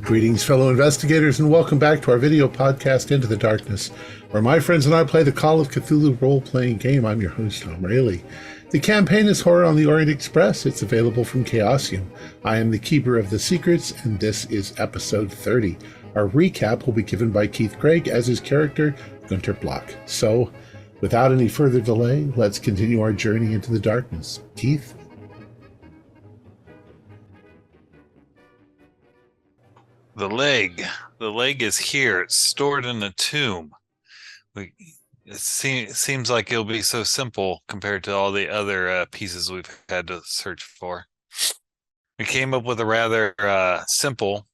Greetings, fellow investigators, and welcome back to our video podcast, Into the Darkness, where my friends and I play the Call of Cthulhu role-playing game. I'm your host, Tom Rayleigh. The campaign is Horror on the Orient Express. It's available from Chaosium. I am the Keeper of the Secrets, and this is episode 30. Our recap will be given by Keith Craig as his character, Gunter Block. So, without any further delay, let's continue our journey into the darkness. Keith? The leg is here. It's stored in a tomb. It seems like it'll be so simple compared to all the other pieces we've had to search for. We came up with a rather simple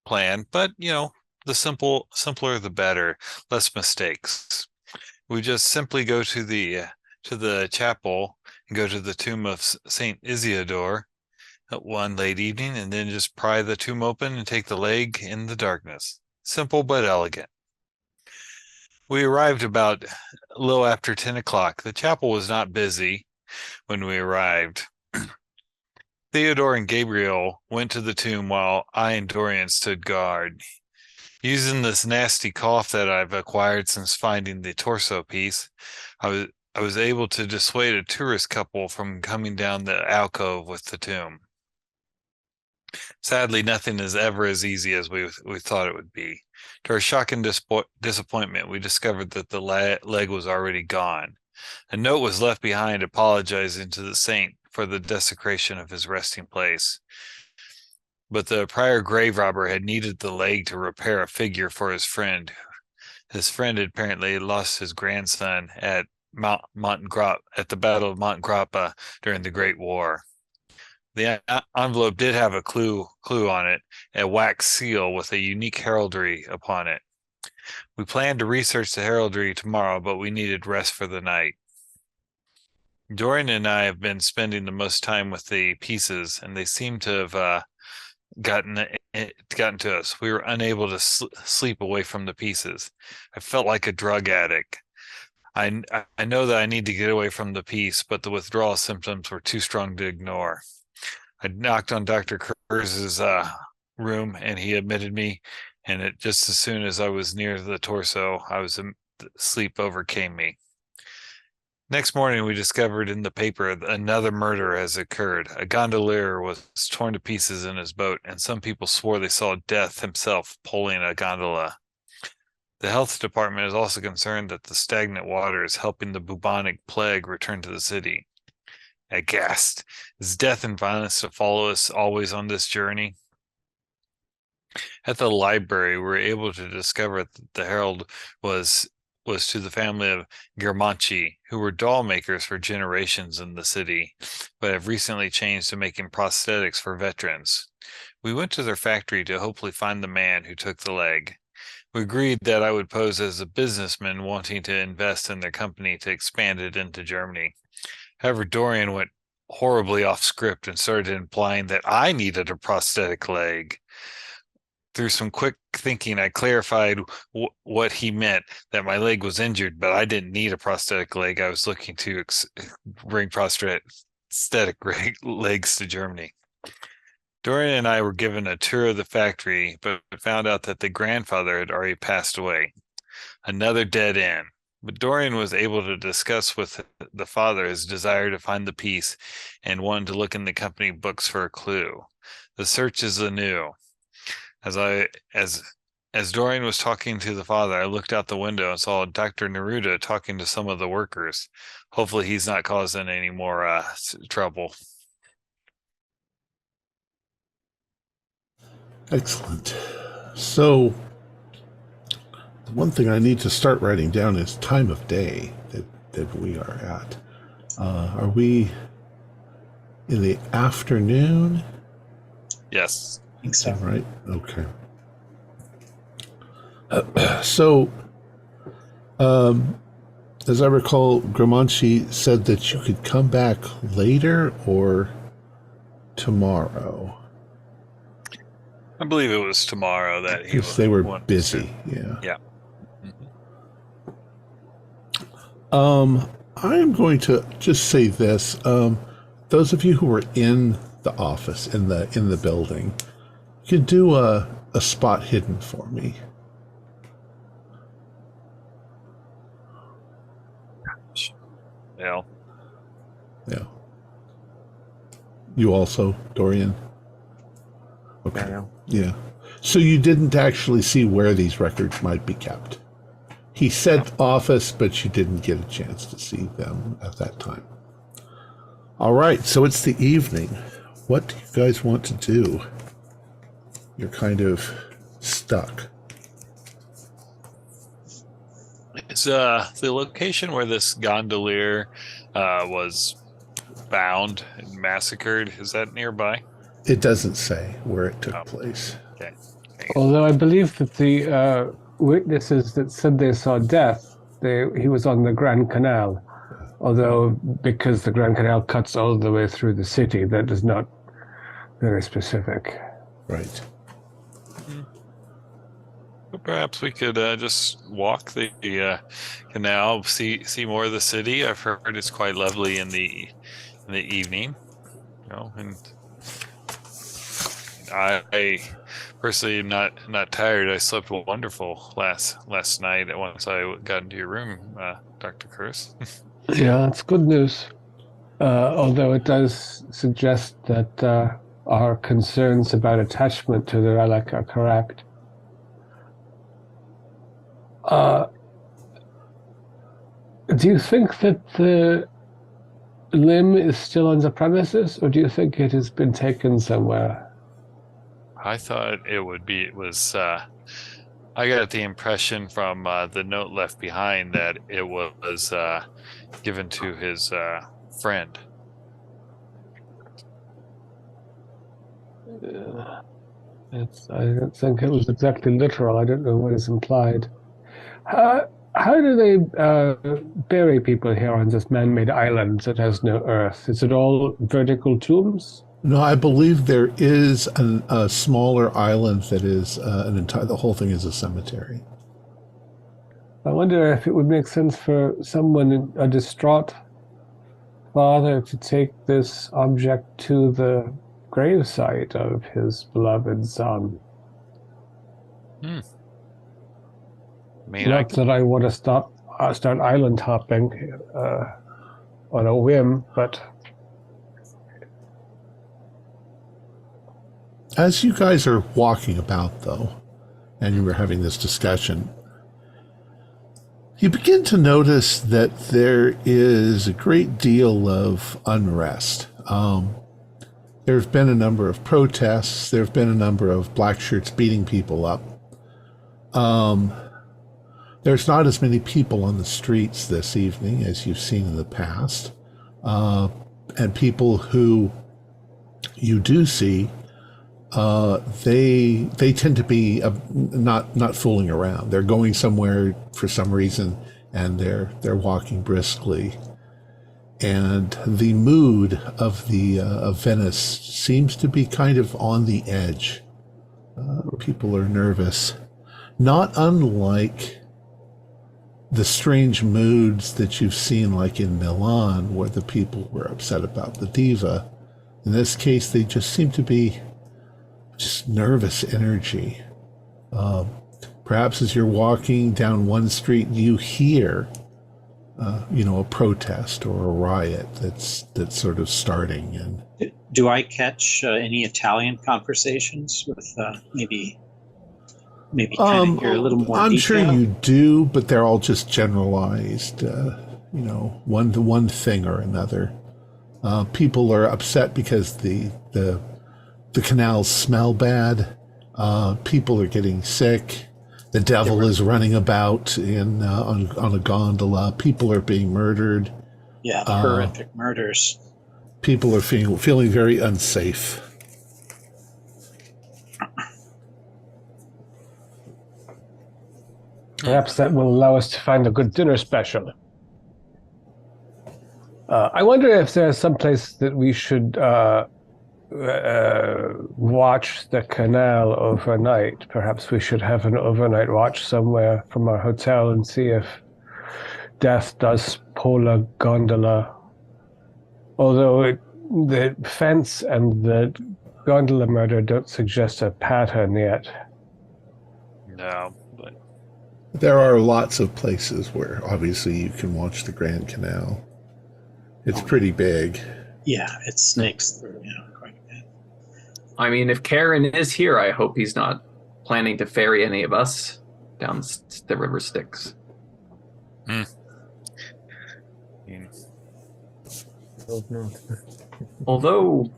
plan, but the simpler the better. Less mistakes. We just simply go to the chapel and go to the tomb of Saint Isidore one late evening, and then just pry the tomb open and take the leg in the darkness. Simple but elegant. We arrived about a little after 10 o'clock. The chapel was not busy when we arrived. Theodore and Gabriel went to the tomb while I and Dorian stood guard. Using this nasty cough that I've acquired since finding the torso piece, I was able to dissuade a tourist couple from coming down the alcove with the tomb. Sadly, nothing is ever as easy as we thought it would be. To our shock and disappointment, we discovered that the leg was already gone. A note was left behind apologizing to the saint for the desecration of his resting place. But the prior grave robber had needed the leg to repair a figure for his friend. His friend had apparently lost his grandson at the Battle of Montgrappa during the Great War. The envelope did have a clue on it, a wax seal with a unique heraldry upon it. We planned to research the heraldry tomorrow, but we needed rest for the night. Dorian and I have been spending the most time with the pieces, and they seem to have gotten to us. We were unable to sleep away from the pieces. I felt like a drug addict. I know that I need to get away from the piece, but the withdrawal symptoms were too strong to ignore. I knocked on Dr. Kurz's room, and he admitted me, and just as soon as I was near the torso, sleep overcame me. Next morning, we discovered in the paper another murder has occurred. A gondolier was torn to pieces in his boat, and some people swore they saw Death himself pulling a gondola. The health department is also concerned that the stagnant water is helping the bubonic plague return to the city. Aghast, is death and violence to follow us always on this journey? At the library, we were able to discover that the herald was to the family of Germanci, who were doll makers for generations in the city, but have recently changed to making prosthetics for veterans. We went to their factory to hopefully find the man who took the leg. We agreed that I would pose as a businessman wanting to invest in their company to expand it into Germany. However, Dorian went horribly off script and started implying that I needed a prosthetic leg. Through some quick thinking, I clarified what he meant, that my leg was injured, but I didn't need a prosthetic leg. I was looking to bring prosthetic legs to Germany. Dorian and I were given a tour of the factory, but found out that the grandfather had already passed away. Another dead end. But Dorian was able to discuss with the father his desire to find the piece and wanted to look in the company books for a clue. The search is anew. As Dorian was talking to the father, I looked out the window and saw Dr. Neruda talking to some of the workers. Hopefully he's not causing any more trouble. Excellent. So, the one thing I need to start writing down is time of day that we are at. Are we in the afternoon? Yes. I think so. Right? Okay. So, as I recall, Gramanci said that you could come back later or tomorrow. I believe it was tomorrow that he Because they were busy. Yeah. Yeah. I am going to just say this. Those of you who were in the office, in the building, you could do a spot hidden for me. Yeah. Yeah. You also, Dorian? Okay. Yeah. So you didn't actually see where these records might be kept. He said office, but you didn't get a chance to see them at that time. All right, so it's the evening. What do you guys want to do? You're kind of stuck. Is the location where this gondolier was bound and massacred, is that nearby? It doesn't say where it took place. Okay. Although I believe that the witnesses that said they saw death, he was on the Grand Canal. Although, because the Grand Canal cuts all the way through the city, that is not very specific. Right. Perhaps we could just walk the canal, see more of the city. I've heard it's quite lovely in the evening, and I personally am not tired. I slept wonderful last night once I got into your room, Dr. Curse. Yeah, that's good news. Although it does suggest that our concerns about attachment to the relic are correct. Do you think that the limb is still on the premises, or do you think it has been taken somewhere? I thought it was. I got the impression from the note left behind that it was given to his friend. I don't think it was exactly literal. I don't know what is implied. How do they bury people here on this man-made island that has no earth? Is it all vertical tombs? No, I believe there is a smaller island that is the whole thing is a cemetery. I wonder if it would make sense for someone, a distraught father, to take this object to the gravesite of his beloved son. Not that I want to start island hopping on a whim, but as you guys are walking about, though, and you were having this discussion, you begin to notice that there is a great deal of unrest. There have been a number of protests. There have been a number of black shirts beating people up. There's not as many people on the streets this evening as you've seen in the past. And people who you do see, they tend to be not fooling around. They're going somewhere for some reason, and they're walking briskly. And the mood of of Venice seems to be kind of on the edge. People are nervous, not unlike the strange moods that you've seen, like in Milan, where the people were upset about the diva. In this case, they just seem to be just nervous energy. Perhaps as you're walking down one street, you hear, a protest or a riot that's sort of starting. And do I catch any Italian conversations with maybe kind of hear a little more I'm detail? sure you do, but they're all just generalized, one thing or another. People are upset because the canals smell bad. People are getting sick. The devil is running about on a gondola. People are being murdered. Yeah, horrific murders. People are feeling very unsafe. perhaps that will allow us to find a good dinner special. I wonder if there's some place that we should watch the canal overnight. Perhaps we should have an overnight watch somewhere from our hotel and see if death does pull a gondola. Although the fence and the gondola murder don't suggest a pattern yet. No, but There are lots of places where obviously you can watch the Grand Canal. It's pretty big. Yeah, it snakes through, quite a bit. I mean, if Karen is here, I hope he's not planning to ferry any of us down the river Styx. Hope not. Although,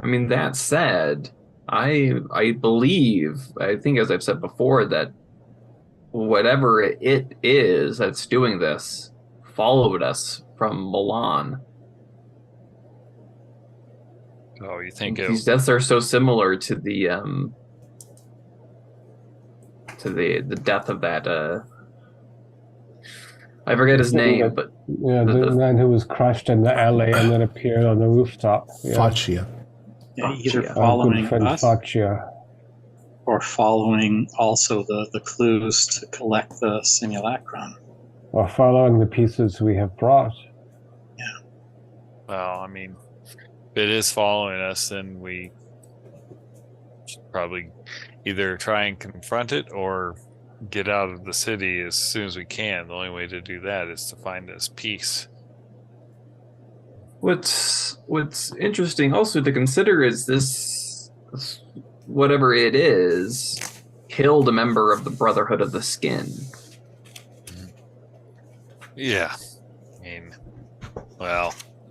I mean, that said, I think, as I've said before, that whatever it is that's doing this followed us from Milan. oh, you think These deaths are so similar to the death of that I forget his name, but Yeah, the man who was crushed in the alley and then appeared on the rooftop. Yeah. Faccia. Yeah, either Our following good friend us Faccia. or following also the clues to collect the simulacron. Or following the pieces we have brought. well, I mean, if it is following us, then we should probably either try and confront it or get out of the city as soon as we can. The only way to do that is to find this piece. what's interesting also to consider is this, whatever it is, killed a member of the Brotherhood of the Skin. Yeah, they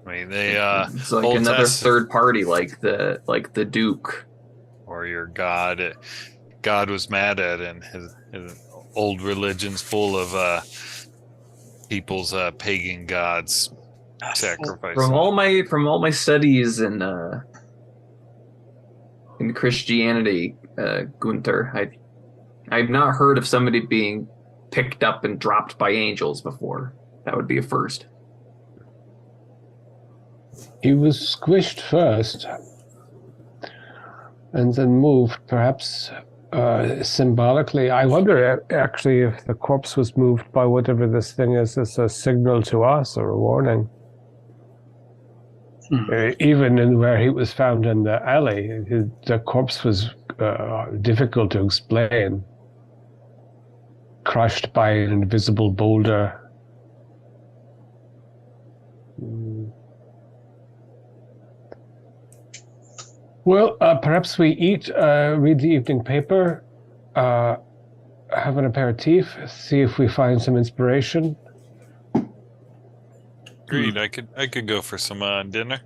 It's like Old another Test- third party, like the Duke. or your god was mad at, and his old religion's full of people's pagan gods sacrifice. From all my studies in Christianity, Gunther, I've not heard of somebody being picked up and dropped by angels before. That would be a first. He was squished first and then moved, perhaps symbolically. I wonder actually if the corpse was moved by whatever this thing is. It's a signal to us or a warning. Even in where he was found in the alley, the corpse was difficult to explain. Crushed by an invisible boulder. Well, perhaps we eat, read the evening paper, have an aperitif, see if we find some inspiration. Agreed. I could go for some dinner.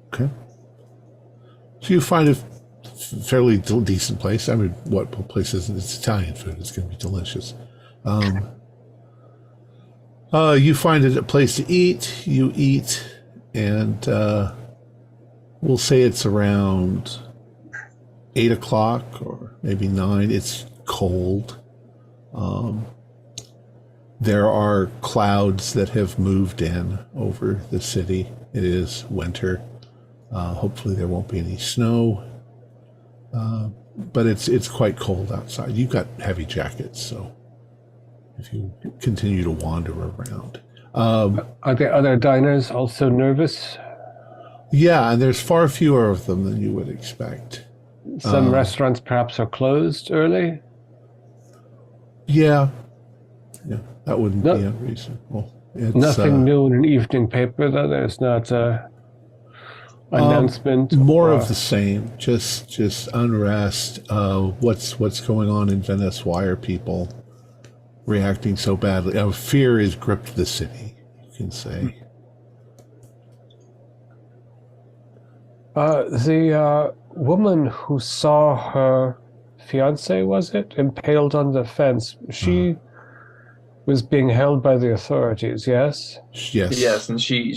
Okay. So you find a fairly decent place. I mean, what place isn't? It's Italian food. It's going to be delicious. You find a place to eat. You eat, and we'll say it's around 8 o'clock or maybe 9. It's cold. There are clouds that have moved in over the city. It is winter. Hopefully there won't be any snow. But it's quite cold outside. You've got heavy jackets, so if you continue to wander around. Are there other diners also nervous? Yeah, and there's far fewer of them than you would expect. Some restaurants perhaps are closed early? Yeah, that wouldn't be unreasonable. It's, nothing new in an evening paper, though. There's not a announcement. More of the same. Just unrest. What's going on in Venice? Why are people reacting so badly? Fear has gripped the city, you can say. The woman who saw her fiance, was it, impaled on the fence, she was being held by the authorities, yes? Yes, and she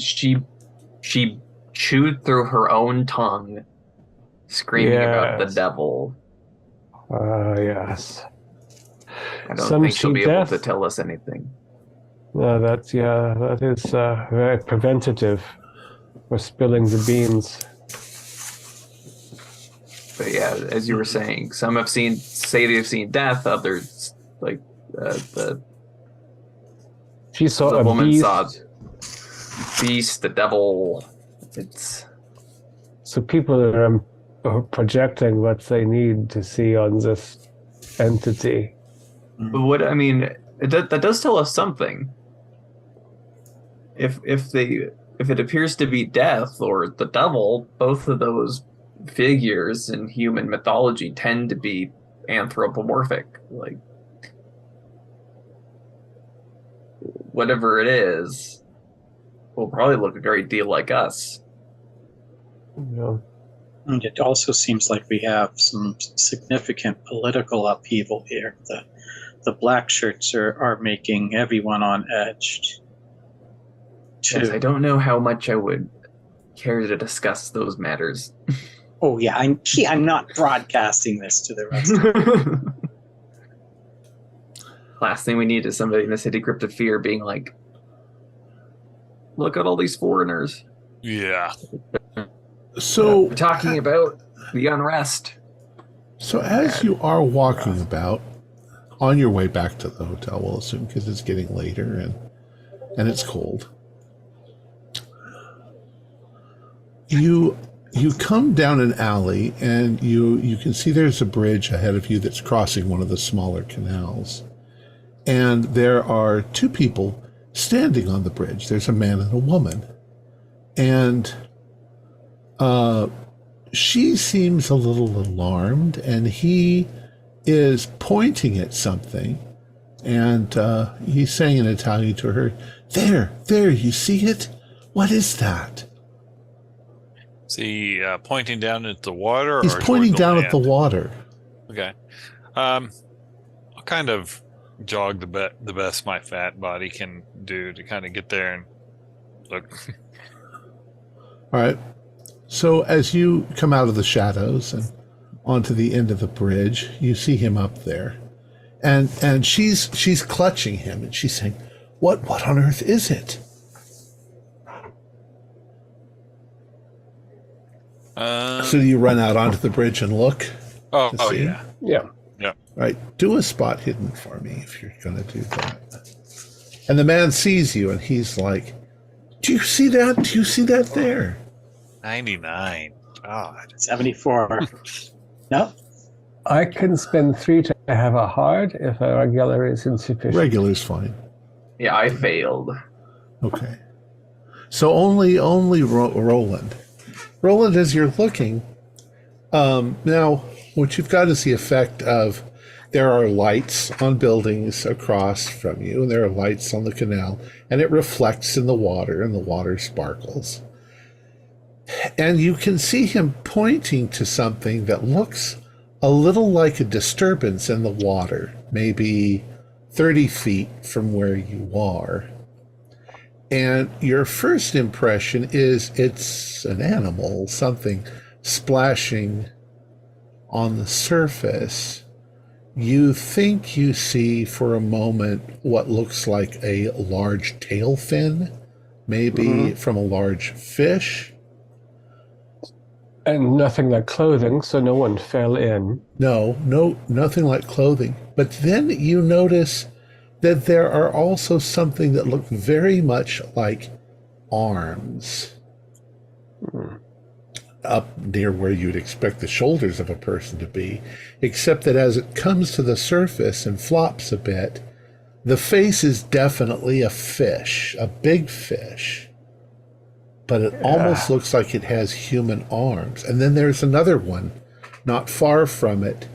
chewed through her own tongue, screaming about the devil. Yes. I don't think she'll be able to tell us anything. No, that is very preventative for spilling the beans. But yeah, as you were saying, some say they've seen death. Others, like she saw the a woman beast. saw beast, the devil. It's so people are projecting what they need to see on this entity. But what I mean, that does tell us something. If it appears to be death or the devil, both of those figures in human mythology tend to be anthropomorphic. Like whatever it is will probably look a great deal like us. Yeah. And it also seems like we have some significant political upheaval here. The black shirts are making everyone on edge. Yes, I don't know how much I would care to discuss those matters. Oh yeah, I'm not broadcasting this to the rest of Last thing we need is somebody in the city crypt of fear being like, look at all these foreigners. Yeah. So We're talking about the unrest. So as you are walking about on your way back to the hotel, we'll assume, because it's getting later and it's cold, you come down an alley and you can see there's a bridge ahead of you that's crossing one of the smaller canals, and there are two people standing on the bridge. There's a man and a woman, and she seems a little alarmed, and he is pointing at something, and he's saying in Italian to her, there, you see it? What is that? Is he pointing down at the water? He's or pointing toward down land? at the water. Okay. I'll kind of jog the best my fat body can do to kind of get there and look. All right. So as you come out of the shadows and onto the end of the bridge, you see him up there, and she's clutching him, and she's saying, "What on earth is it?" So you run out onto the bridge and look. Oh see? yeah. Yeah. Right. Do a spot hidden for me if you're going to do that. And the man sees you, and he's like, "Do you see that? Do you see that there?" 99. God. 74. No? I can spend 3 to have a hard if a regular is insufficient. Regular's fine. Yeah, I failed. Okay. So only Roland. Roland, as you're looking, now what you've got is the effect of there are lights on buildings across from you, and there are lights on the canal, and it reflects in the water, and the water sparkles. And you can see him pointing to something that looks a little like a disturbance in the water, maybe 30 feet from where you are. And your first impression is it's an animal, something splashing on the surface. You think you see for a moment what looks like a large tail fin, maybe from a large fish. And nothing like clothing, so no one fell in. No, nothing like clothing. But then you notice that there are also something that look very much like arms up near where you'd expect the shoulders of a person to be, except that as it comes to the surface and flops a bit, the face is definitely a fish, a big fish. But it almost looks like it has human arms. And then there's another one not far from it.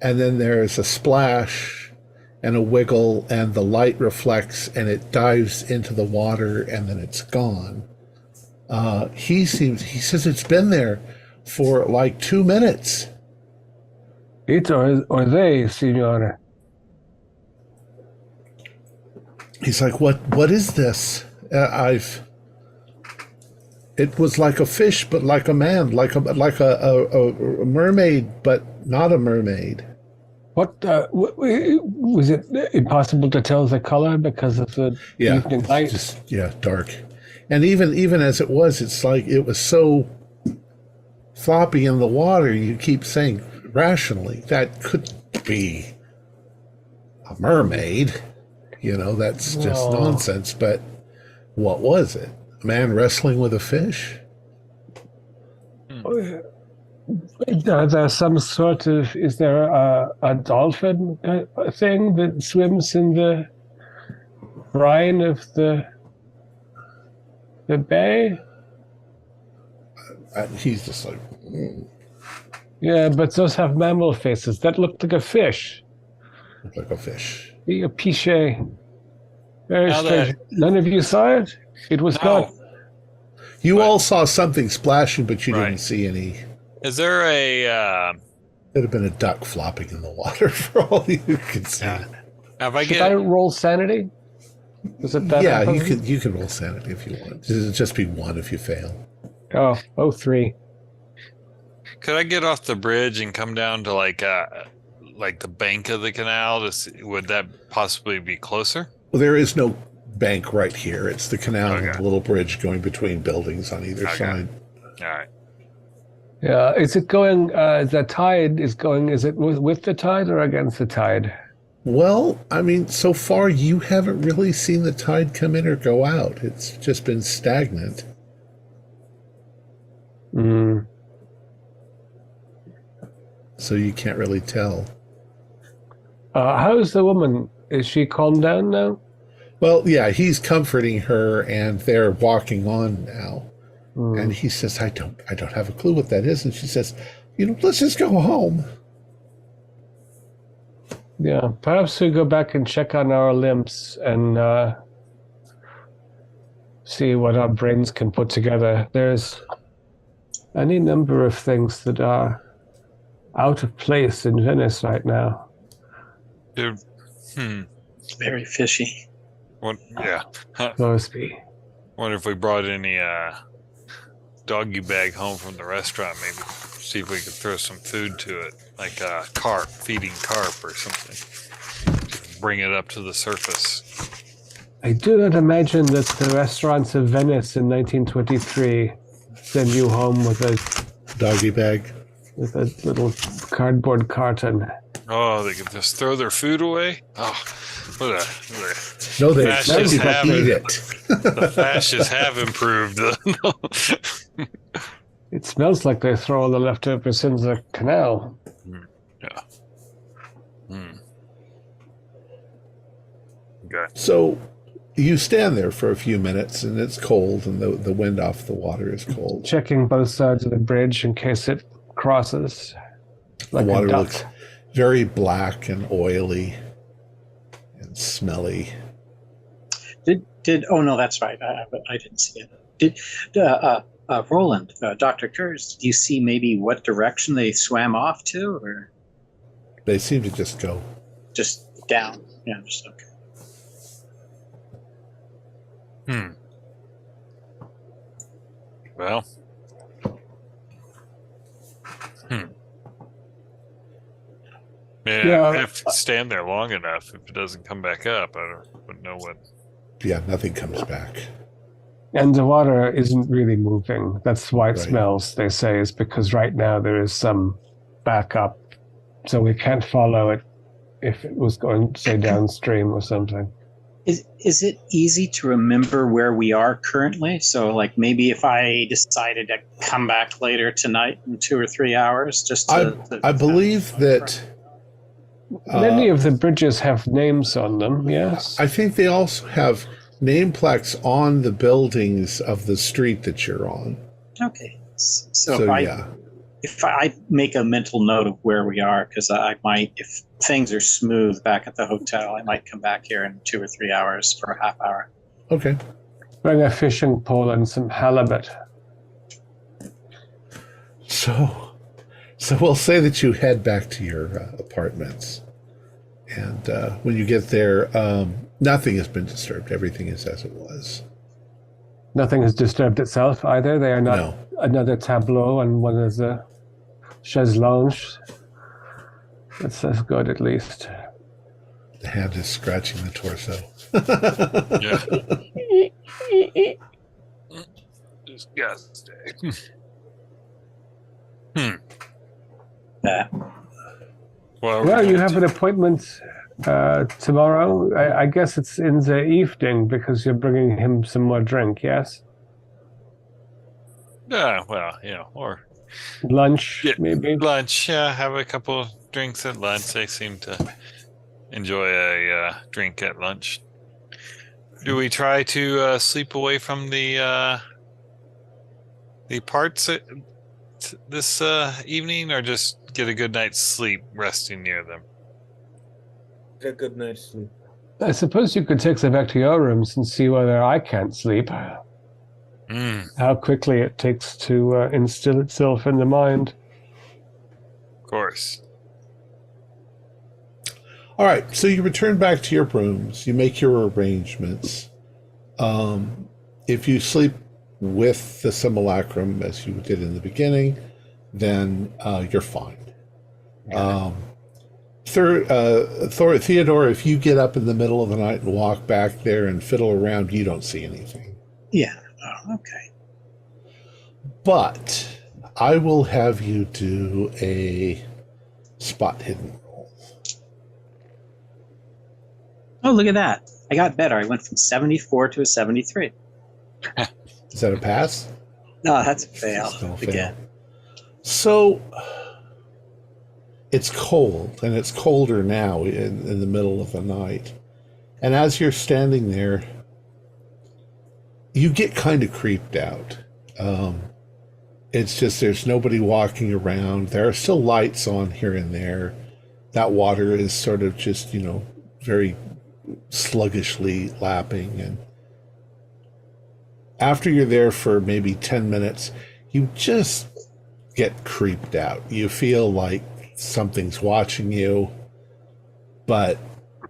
And then there's a splash and a wiggle, and the light reflects, and it dives into the water, and then it's gone. He says it's been there for like 2 minutes. It or they, Signora. He's like, what is this? It was like a fish, but like a man, like a mermaid, but not a mermaid. What was it impossible to tell the color because of the evening light? Just dark. And even as it was, it's like it was so floppy in the water. You keep saying rationally that could be a mermaid. That's just nonsense. But what was it? A man wrestling with a fish? Are there some sort of? Is there a dolphin thing that swims in the brine of the bay? He's just like, Yeah, but those have mammal faces. That looked like a fish. look like a fish. A pichet. Very Now strange. None of you saw it? It was not. You But- all saw something splashing, but you Right. didn't see any. Is there a Could have been a duck flopping in the water for all you could see. Yeah. If I Should get I roll sanity? Is it that? Yeah, you important? can roll sanity if you want. It'll just be 1 if you fail. Oh, 3. could I get off the bridge and come down to like the bank of the canal to see, would that possibly be closer? Well, there is no bank right here. It's the canal and Okay. the little bridge going between buildings on either Okay. side. All right. Yeah. Is it going? The tide is going. Is it with the tide or against the tide? Well, I mean, so far you haven't really seen the tide come in or go out. It's just been stagnant. Mm. So you can't really tell. How's the woman? Is she calmed down now? Well, yeah, he's comforting her and they're walking on now. Mm. And he says, I don't have a clue what that is. And she says, let's just go home. Yeah. Perhaps we go back and check on our limbs and see what our brains can put together. There's any number of things that are out of place in Venice right now. Dude, Very fishy. what? Yeah. Mosby. Wonder if we brought any doggy bag home from the restaurant. Maybe see if we could throw some food to it, like a carp, feeding carp or something. Just bring it up to the surface. I do not imagine that the restaurants of Venice in 1923 send you home with Doggy bag. a little cardboard carton. Oh, they could just throw their food away. Oh, what a No, they Fascists expect you to have eat it. it. the fascists have improved. It smells like they throw all the leftovers in the canal. Yeah. Okay. So you stand there for a few minutes and it's cold and the wind off the water is cold. Checking both sides of the bridge in case it crosses. Like The water a duck. looks very black and oily and smelly. Did oh no, that's right. I didn't see it. Did Roland, Dr. Kurz, do you see maybe what direction they swam off to, or They seem to just go. just down? Yeah, just okay. Well. Yeah. If stand there long enough, if it doesn't come back up, I wouldn't know what. Yeah, nothing comes back. And the water isn't really moving. That's why it Right. smells, they say, is because right now there is some backup. So we can't follow it if it was going, say, downstream or something. Is it easy to remember where we are currently? So, like, maybe if I decided to come back later tonight in 2 or 3 hours, just to, I believe that Many of the bridges have names on them, yes? I think they also have name plaques on the buildings of the street that you're on. Okay, so So, if if I make a mental note of where we are, because I might, if things are smooth back at the hotel, I might come back here in 2 or 3 hours for a half hour. Okay. Bring a fishing pole and some halibut. So we'll say that you head back to your apartments. And when you get there, nothing has been disturbed. Everything is as it was. Nothing has disturbed itself either. They are not No. another tableau on one of the chaise lounge. That's as good, at least. The hand is scratching the torso. Yeah. Disgusting. Yeah. Well, you have an appointment tomorrow. I guess it's in the evening because you're bringing him some more drink, yes? Yeah, well, or Lunch, Yeah, maybe. lunch. Yeah, have a couple drinks at lunch. They seem to enjoy a drink at lunch. Do we try to sleep away from the parts this evening, or just get a good night's sleep resting near them? Get a good night's sleep. I suppose you could take them back to your rooms and see whether I can't sleep. How quickly it takes to instill itself in the mind. Of course. All right, so you return back to your rooms. You make your arrangements. If you sleep with the simulacrum, as you did in the beginning, then you're fine. Theodore, if you get up in the middle of the night and walk back there and fiddle around, you don't see anything. Yeah. Oh, okay. But I will have you do a spot hidden roll. Oh, look at that. I got better. I went from 74 to a 73. Is that a pass? No, that's a fail. Still a fail. Again. So it's cold, and it's colder now in the middle of the night. And as you're standing there, you get kind of creeped out. It's just there's nobody walking around. There are still lights on here and there. That water is sort of just, very sluggishly lapping. And after you're there for maybe 10 minutes, you just get creeped out. You feel like something's watching you, but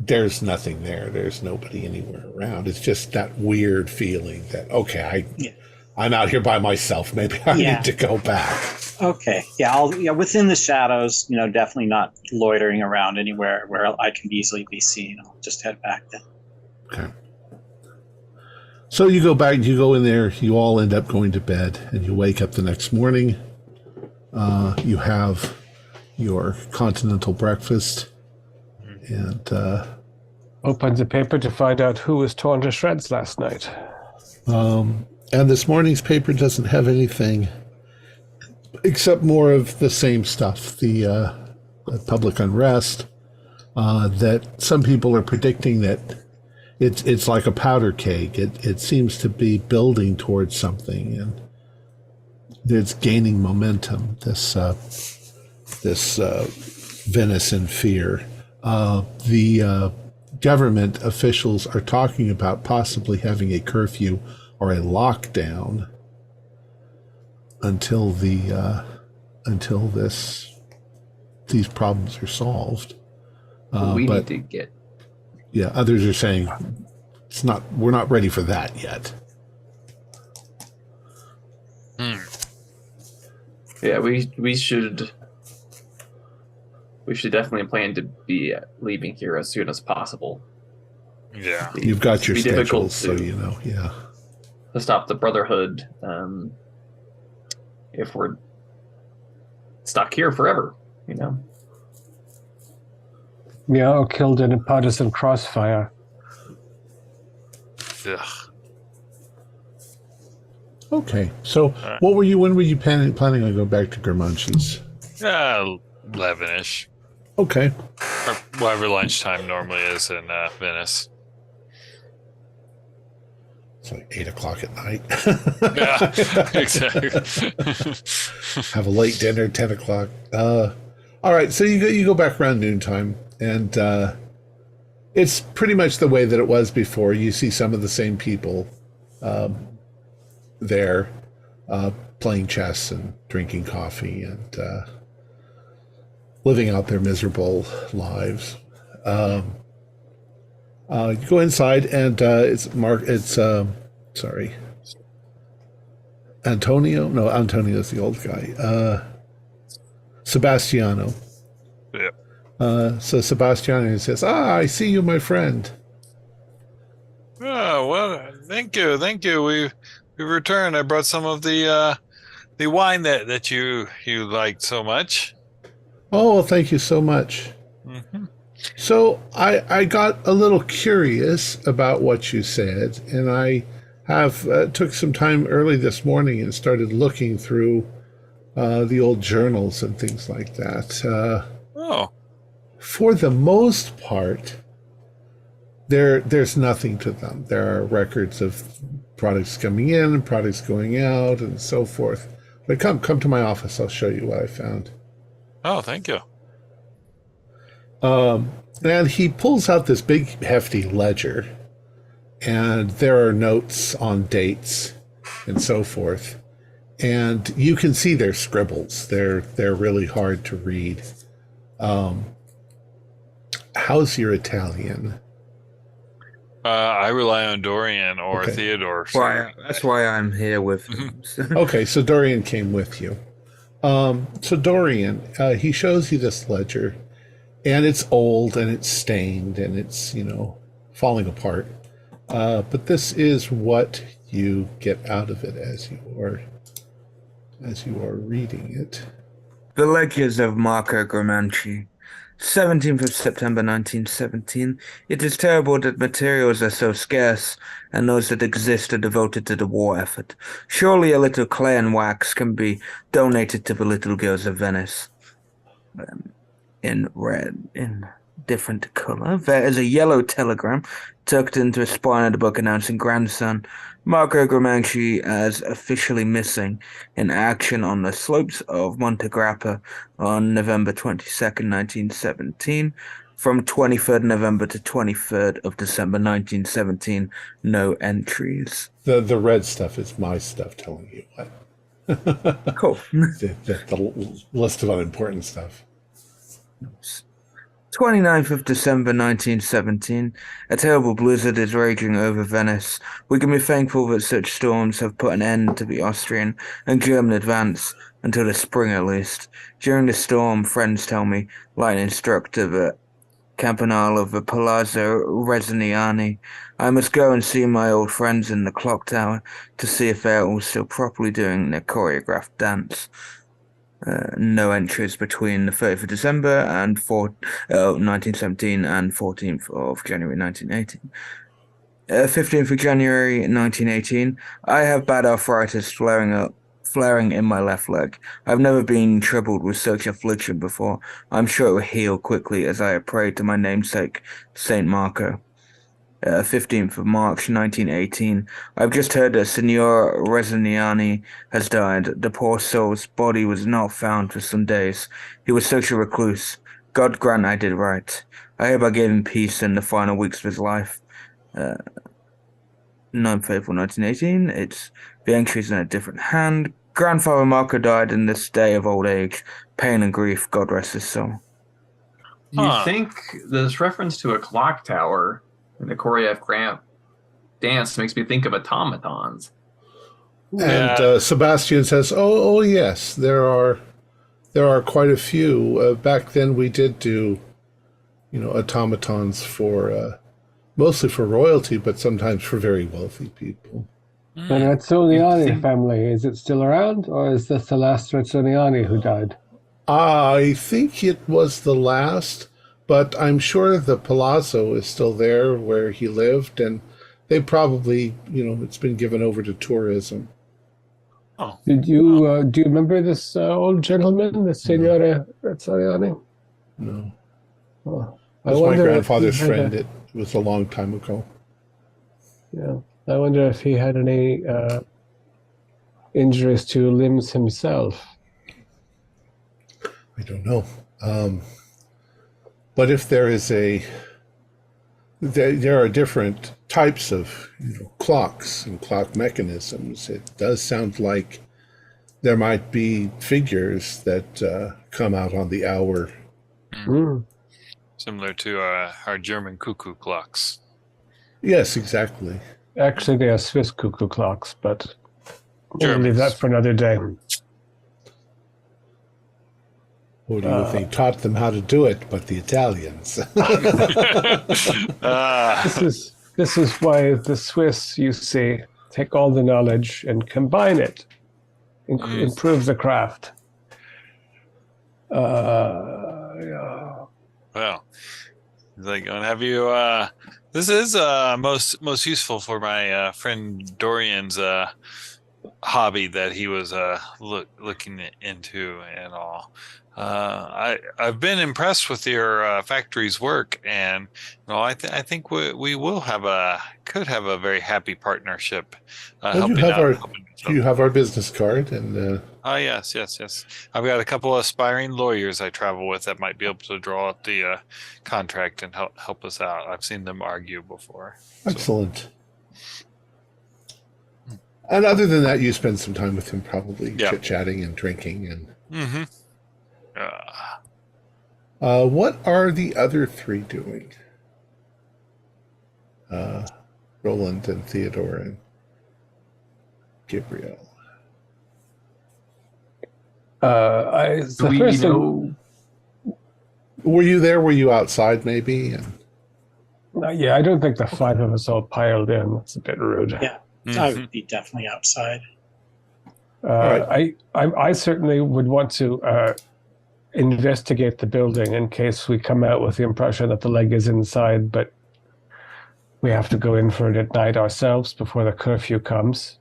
there's nothing there. There's nobody anywhere around. It's just that weird feeling that, okay, I'm out here by myself. Maybe I need to go back. Okay. Yeah, within the shadows, definitely not loitering around anywhere where I can easily be seen. I'll just head back then. Okay. So you go back, you go in there, you all end up going to bed, and you wake up the next morning. You have your continental breakfast, and Opens the paper to find out who was torn to shreds last night. and this morning's paper doesn't have anything except more of the same stuff, the public unrest, that some people are predicting that it's like a powder keg. It seems to be building towards something, and it's gaining momentum, this Venice in fear. The government officials are talking about possibly having a curfew or a lockdown until these problems are solved. We need to get. Yeah, others are saying we're not ready for that yet. Yeah, we should definitely plan to be leaving here as soon as possible. Yeah. You've got your difficult schedules, so you know, yeah. to stop the Brotherhood if we're stuck here forever, Yeah, or killed in a partisan crossfire. Ugh. Okay, so when were you planning on going back to Germanches? 11-ish. Okay. Or whatever lunchtime normally is in Venice. It's like 8 o'clock at night. Yeah, exactly. Have a late dinner, 10 o'clock. All right, so you go back around noontime, and it's pretty much the way that it was before. You see some of the same people there playing chess and drinking coffee and living out their miserable lives. You go inside, and Antonio. No, Antonio's the old guy. Sebastiano. Yeah. So Sebastiano says, I see you, my friend. Oh, well, thank you. We returned. I brought some of the wine that you liked so much. Oh, well, thank you so much. Mm-hmm. So I got a little curious about what you said, and I have took some time early this morning and started looking through the old journals and things like that. Oh, For the most part, there's nothing to them. There are records of products coming in and products going out and so forth. But come to my office. I'll show you what I found. oh, thank you. And he pulls out this big, hefty ledger, and there are notes on dates and so forth. And you can see their scribbles. They're really hard to read. How's your Italian? I rely on Dorian or Okay. Theodore. That's why I'm here with him. Okay, so Dorian came with you. So Dorian, he shows you this ledger, and it's old and it's stained and it's, falling apart. But this is what you get out of it as you are reading it. The Ledgers of Marco Gramanci. 17th of September 1917. It is terrible that materials are so scarce, and those that exist are devoted to the war effort. Surely a little clay and wax can be donated to the little girls of Venice. In red, in different color. There is a yellow telegram tucked into a spine of the book announcing grandson Marco Gramanci as officially missing in action on the slopes of Monte Grappa on November 22nd, 1917. From 23rd November to 23rd of December 1917, no entries. The red stuff is my stuff telling you what. Cool. the list of unimportant stuff. 29th of December 1917. A terrible blizzard is raging over Venice. We can be thankful that such storms have put an end to the Austrian and German advance until the spring at least. During the storm, friends tell me, lightning struck to the campanile of the Palazzo Resignani. I must go and see my old friends in the clock tower to see if they are all still properly doing their choreographed dance. No entries between the 30th of December and 1917 and 14th of January 1918. 15th of January 1918. I have bad arthritis flaring in my left leg. I've never been troubled with such affliction before. I'm sure it will heal quickly as I have prayed to my namesake, Saint Marco. 15th of March 1918. I've just heard that Signor Resignani has died. The poor soul's body was not found for some days. He was such a recluse. God grant I did right. I hope I gave him peace in the final weeks of his life. 9th April 1918. It's the entries in a different hand. Grandfather Marco died in this day of old age. Pain and grief, God rest his soul. You think this reference to a clock tower in the choreographed dance makes me think of automatons. And Sebastian says, "Oh yes, there are quite a few. Back then, we did do, automatons for mostly for royalty, but sometimes for very wealthy people." The Razzoniani family, is it still around, or is this the last Razzoniani who died? I think it was the last, but I'm sure the palazzo is still there where he lived, and they probably, it's been given over to tourism. Oh, Did you do you remember this old gentleman, the Signore Razzoniani? No. Oh, It was my grandfather's friend. It was a long time ago. Yeah, I wonder if he had any injuries to limbs himself. I don't know. But if there is there are different types of clocks and clock mechanisms. It does sound like there might be figures that come out on the hour. Mm. similar to our German cuckoo clocks. Yes, exactly. Actually, they are Swiss cuckoo clocks, but we'll Germans. leave that for another day. Who do you think taught them how to do it but the Italians? This is why the Swiss, you see, take all the knowledge and combine it, improve the craft. Yeah. Well, like, have you? This is most useful for my friend Dorian's hobby that he was looking into and all. I've been impressed with your factory's work, and I think we will could have a very happy partnership, Well, helping out. do you have our business card? And Yes. I've got a couple of aspiring lawyers I travel with that might be able to draw up the contract and help us out. I've seen them argue before. excellent. And other than that, you spend some time with him, probably chit-chatting and drinking. And what are the other three doing? Roland and Theodore and Gabriel. Were you there? Were you outside, maybe? And yeah, I don't think the five of us all piled in. That's a bit rude. Yeah, I would be definitely outside. Right. I certainly would want to investigate the building in case we come out with the impression that the leg is inside, but we have to go in for it at night ourselves before the curfew comes.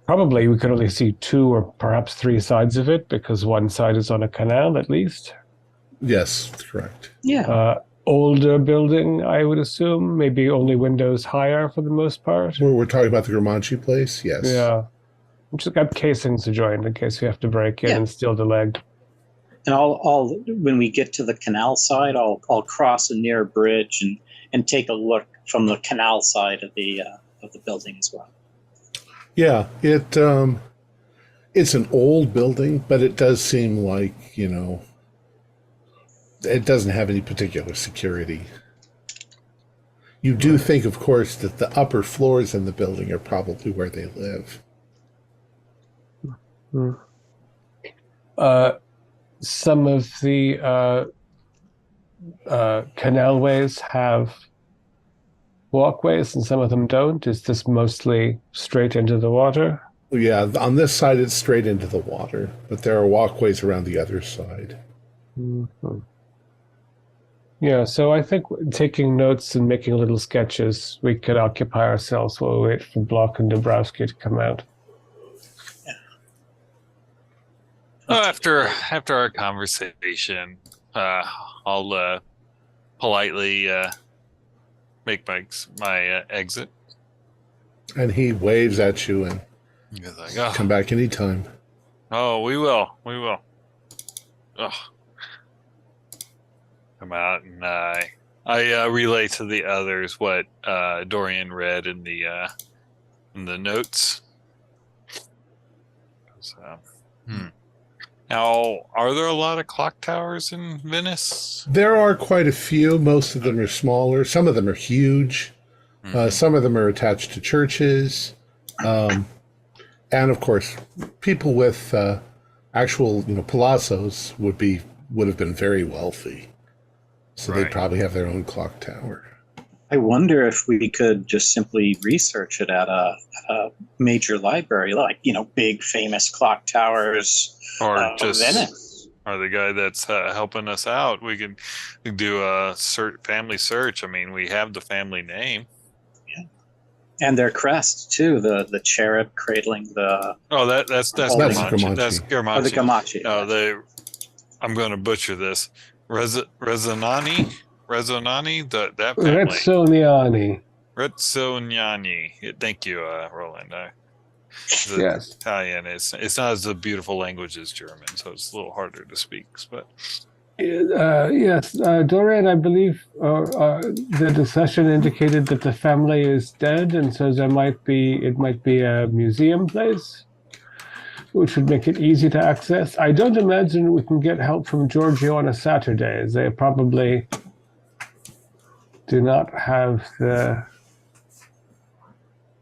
Probably we could only see 2 or perhaps 3 sides of it because one side is on a canal at least. yes, correct. Yeah. Older building, I would assume. Maybe only windows higher for the most part. We're talking about the Gramanci place? Yes. Yeah. Just got casings joined in case we have to break in and steal the leg. And I'll when we get to the canal side, I'll cross a near bridge and take a look from the canal side of the building as well. Yeah, it's an old building, but it does seem like, it doesn't have any particular security. You do think, of course, that the upper floors in the building are probably where they live. Some of the canalways have walkways and some of them don't. Is this mostly straight into the water? Yeah, on this side it's straight into the water, but there are walkways around the other side. Mm-hmm. Yeah, so I think taking notes and making little sketches, we could occupy ourselves while we wait for Block and Dabrowski to come out. Well, after our conversation, I'll politely make my exit. And he waves at you and He's like, "Oh, come back anytime. oh, we will. Oh. Come out and I relay to the others what Dorian read in the notes. So, Now, are there a lot of clock towers in Venice? There are quite a few. Most of them are smaller. Some of them are huge. Some of them are attached to churches. And of course, people with actual, palazzos would have been very wealthy. So Right. they'd probably have their own clock tower. I wonder if we could just simply research it at a major library, like, big famous clock towers Or just Venice. or the guy that's helping us out? We can do a family search. I mean, we have the family name. And their crest too, the cherub cradling the Oh, that's Gramanci. Gramanci. That's Gramanci. the Gamachi. No, I'm going to butcher this. Rezonani, that family. Rezzoniani. Thank you, Roland. Yes. Italian. It's not as a beautiful language as German, so it's a little harder to speak. But Yes, Dorian, I believe the discussion indicated that the family is dead, and so it might be a museum place, which would make it easy to access. I don't imagine we can get help from Giorgio on a Saturday, as they probably do not have the.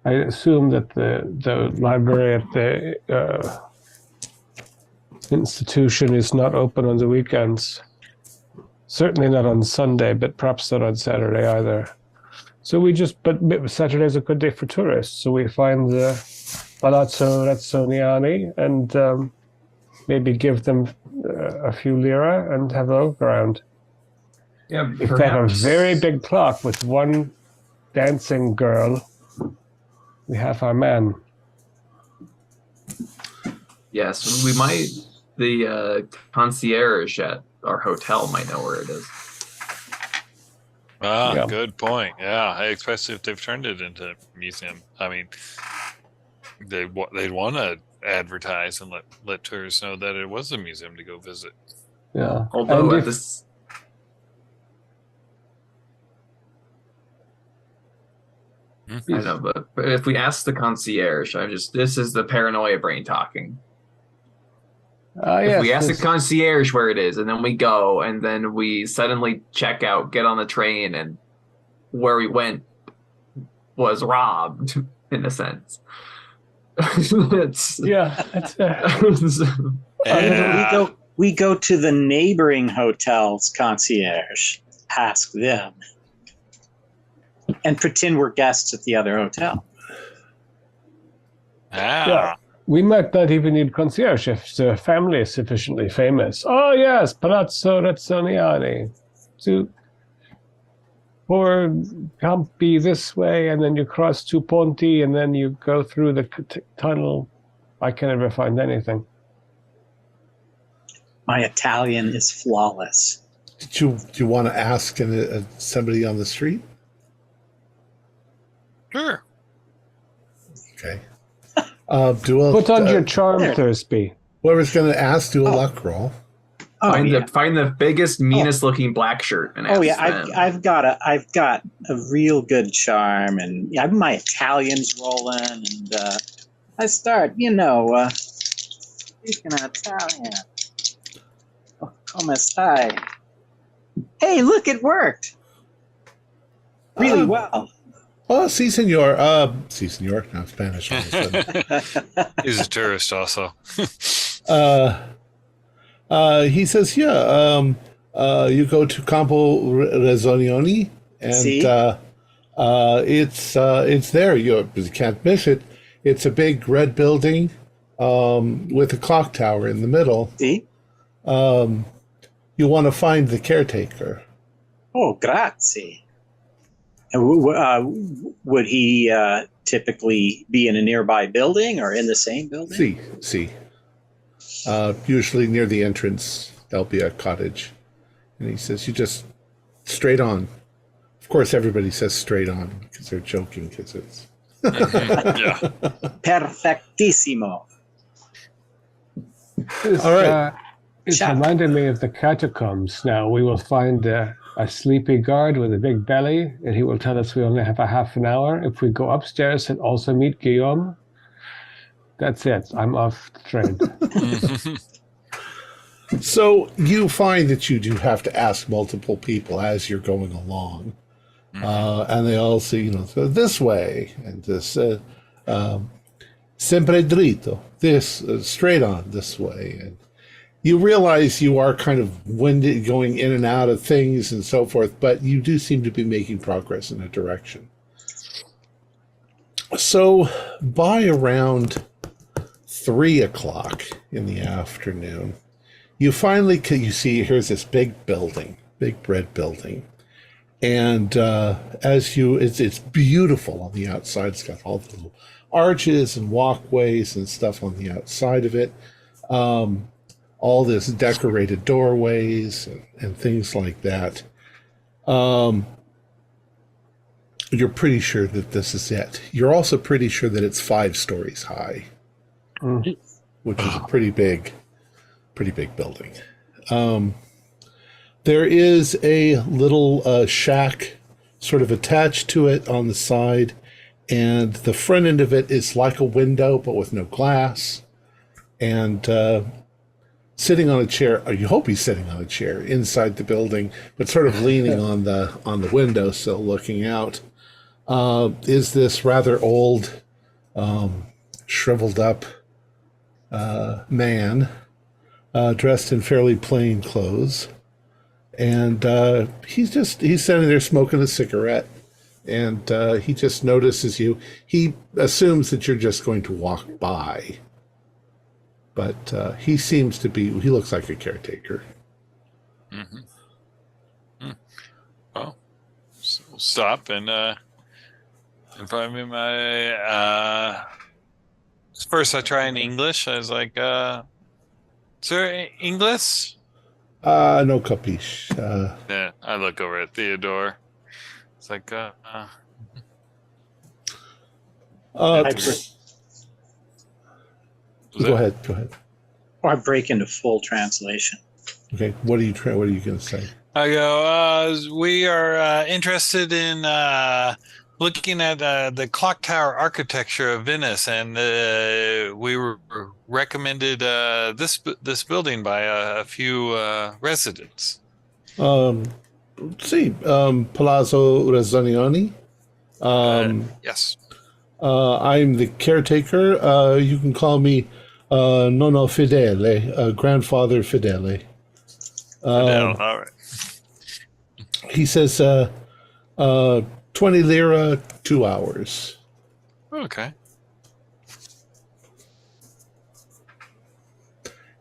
I assume that the library at the institution is not open on the weekends. Certainly not on Sunday, but perhaps not on Saturday either. So but Saturday's a good day for tourists. So we find the Palazzo Rezzoniani and maybe give them a few lira and have a look around. Yeah, If they have a very big clock with one dancing girl, we have our man. Yes, we might. The concierge at our hotel might know where it is. Yeah. Good point. Yeah, especially if they've turned it into a museum. I mean, they'd want to advertise and let tourists know that it was a museum to go visit. Yeah. Although And at if, this, I know, but if we ask the concierge, this is the paranoia brain talking. If we ask the concierge where it is, and then we go, and then we suddenly check out, get on the train, and where we went was robbed, in a sense. We go to the neighboring hotel's concierge, ask them, and pretend we're guests at the other hotel. Yeah. We might not even need concierge if the family is sufficiently famous. Oh yes, Palazzo Rezzoniani. Or Campi this way, and then you cross to Ponti, and then you go through the tunnel. I can never find anything. My Italian is flawless. Do you want to ask somebody on the street? Sure. Okay. Put on your charm, Thursby. Whoever's going to ask, do a luck roll. Find the biggest, meanest looking black shirt. And I've got a real good charm, and my Italian's rolling, and I start, speaking Italian. Oh, come stai? Hey, look, it worked. Really well. Oh, si, senor. Si, senor. Now Spanish. All of a sudden. He's a tourist also. He says, you go to Campo Rezzonioni, and it's there. You can't miss it. It's a big red building with a clock tower in the middle. See? You want to find the caretaker. Oh, grazie. And would he typically be in a nearby building or in the same building? See. Usually near the entrance, there'll be a cottage. And he says, you just straight on. Of course, everybody says straight on because they're joking because it's... Yeah. Perfectissimo. All right. It's reminded me of the catacombs. Now we will find a sleepy guard with a big belly, and he will tell us we only have a half an hour. If we go upstairs and also meet Guillaume, that's it. I'm off the train. So you find that you do have to ask multiple people as you're going along. And they all say, so this way, and this, sempre dritto, this, straight on this way. And you realize you are kind of winded, going in and out of things and so forth, but you do seem to be making progress in a direction. So by around 3:00 in the afternoon, you finally here's this big building, big red building. And it's beautiful on the outside. It's got all the little arches and walkways and stuff on the outside of it. All this decorated doorways and things like that. You're pretty sure that this is it. You're also pretty sure that it's 5 stories high, which is a pretty big building. There is a little shack sort of attached to it on the side, and the front end of it is like a window, but with no glass. And sitting on a chair, or you hope he's sitting on a chair inside the building, but sort of leaning on the windowsill looking out, is this rather old, shriveled up man, dressed in fairly plain clothes. And he's sitting there smoking a cigarette, and he just notices you. He assumes that you're just going to walk by, but he looks like a caretaker. Mm-hmm. Well, so we'll stop and in front of him, First, I try in English. I was like, "Sir, English?" No capiche. Yeah, I look over at Theodore. It's like, Uh, I go ahead. Or I break into full translation. Okay, what are you going to say? I go, we are interested in looking at the clock tower architecture of Venice, and we were recommended this building by a few residents. Let's see, Palazzo Razzaniani. Yes. I'm the caretaker. You can call me Nonno Fidele, Grandfather Fidele. All right. He says 20 lira, 2 hours. Okay.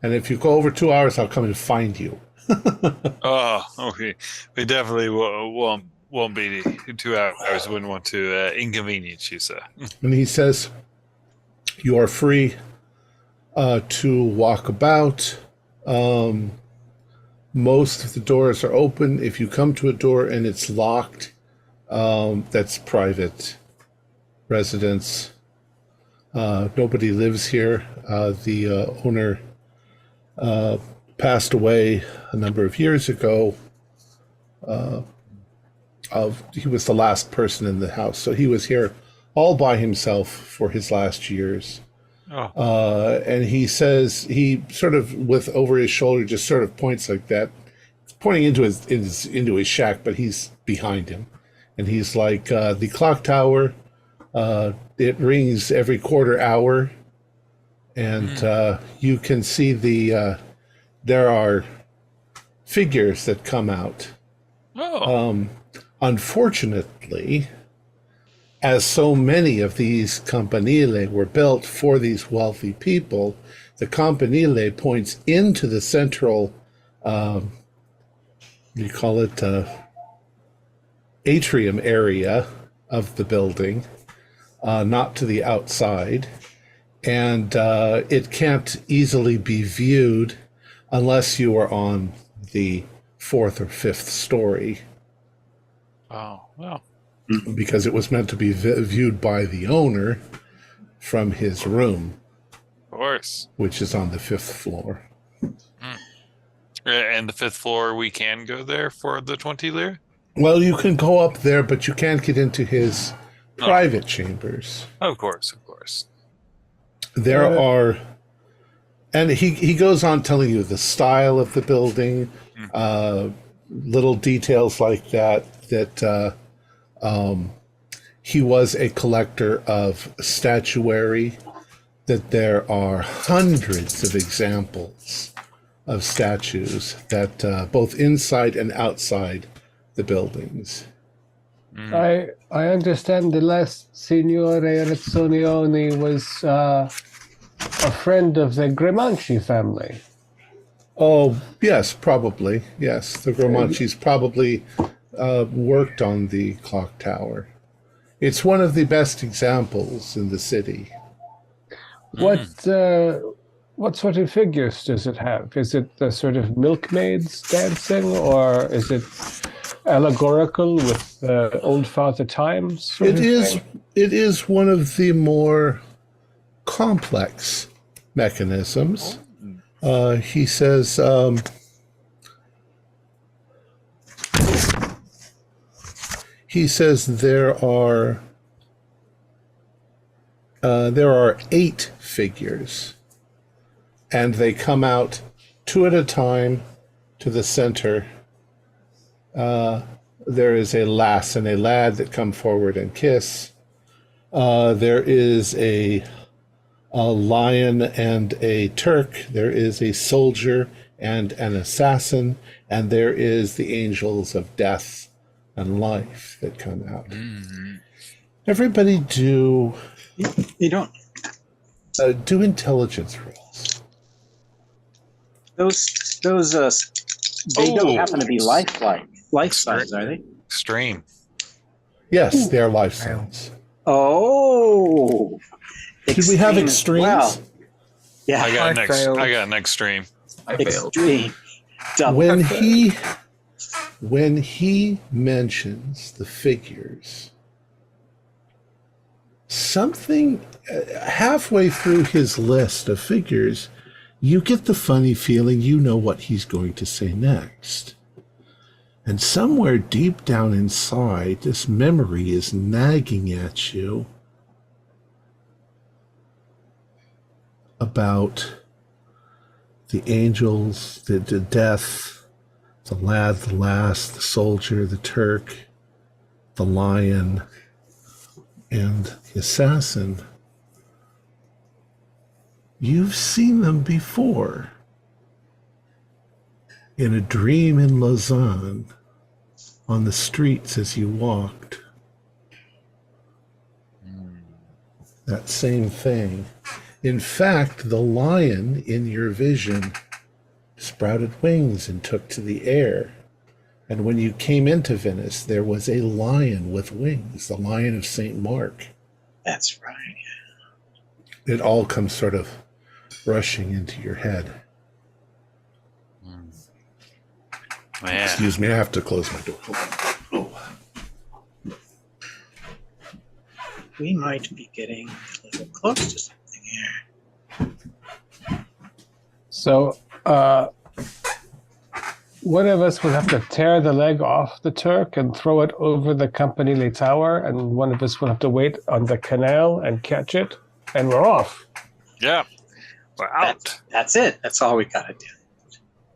And if you go over 2 hours, I'll come and find you. Oh, okay. We definitely won't be 2 hours. Wouldn't want to inconvenience you, sir. And he says, you are free to walk about. Most of the doors are open. If you come to a door and it's locked, that's private residence. Nobody lives here. The owner passed away a number of years ago. He was the last person in the house, so he was here all by himself for his last years. Oh. And he says, he sort of with over his shoulder just sort of points like that, pointing into his shack, but he's behind him, and he's like, the clock tower, it rings every quarter hour, and you can see there are figures that come out. Oh. Unfortunately, as so many of these campanile were built for these wealthy people, the campanile points into the central, you call it atrium area of the building, not to the outside. And it can't easily be viewed unless you are on the 4th or 5th story. Oh, well. Because it was meant to be viewed by the owner from his room. Of course. Which is on the 5th floor. And the 5th floor, we can go there for the 20 lira? Well, you can go up there, but you can't get into his private chambers. Of course. There are... And he goes on telling you the style of the building, little details like that he was a collector of statuary, that there are hundreds of examples of statues that both inside and outside the buildings. I understand the last Signore Razzonioni was a friend of the Grimanci family. Oh, yes, probably. Yes, the Grimancis probably worked on the clock tower. It's one of the best examples in the city. What sort of figures does it have? Is it the sort of milkmaids dancing, or is it allegorical with old Father Time? It is one of the more complex mechanisms. He says there are 8 figures, and they come out 2 at a time to the center. There is a lass and a lad that come forward and kiss. There is a lion and a Turk. There is a soldier and an assassin, and there is the angels of death and life that come out. Everybody do intelligence rolls. Those they don't happen to be life size, are they? Extreme. Yes, they are life size. Oh, Did we have Extreme as extremes? well. Yeah. I got failed. an extreme. I failed. Extreme. Double. When he mentions the figures, something halfway through his list of figures, you get the funny feeling you know what he's going to say next. And somewhere deep down inside, this memory is nagging at you about the angels, the death, the lad, the lass, the soldier, the Turk, the lion, and the assassin. You've seen them before. In a dream in Lausanne, on the streets as you walked. That same thing. In fact, the lion in your vision sprouted wings and took to the air. And when you came into Venice, there was a lion with wings, the Lion of St. Mark. That's right. It all comes sort of rushing into your head. Man. Excuse me, I have to close my door. Oh. We might be getting a little close to something here. So, one of us will have to tear the leg off the Turk and throw it over the Campanile Tower, and one of us will have to wait on the canal and catch it, and we're off. Yeah. We're out. That's it. That's all we got to do.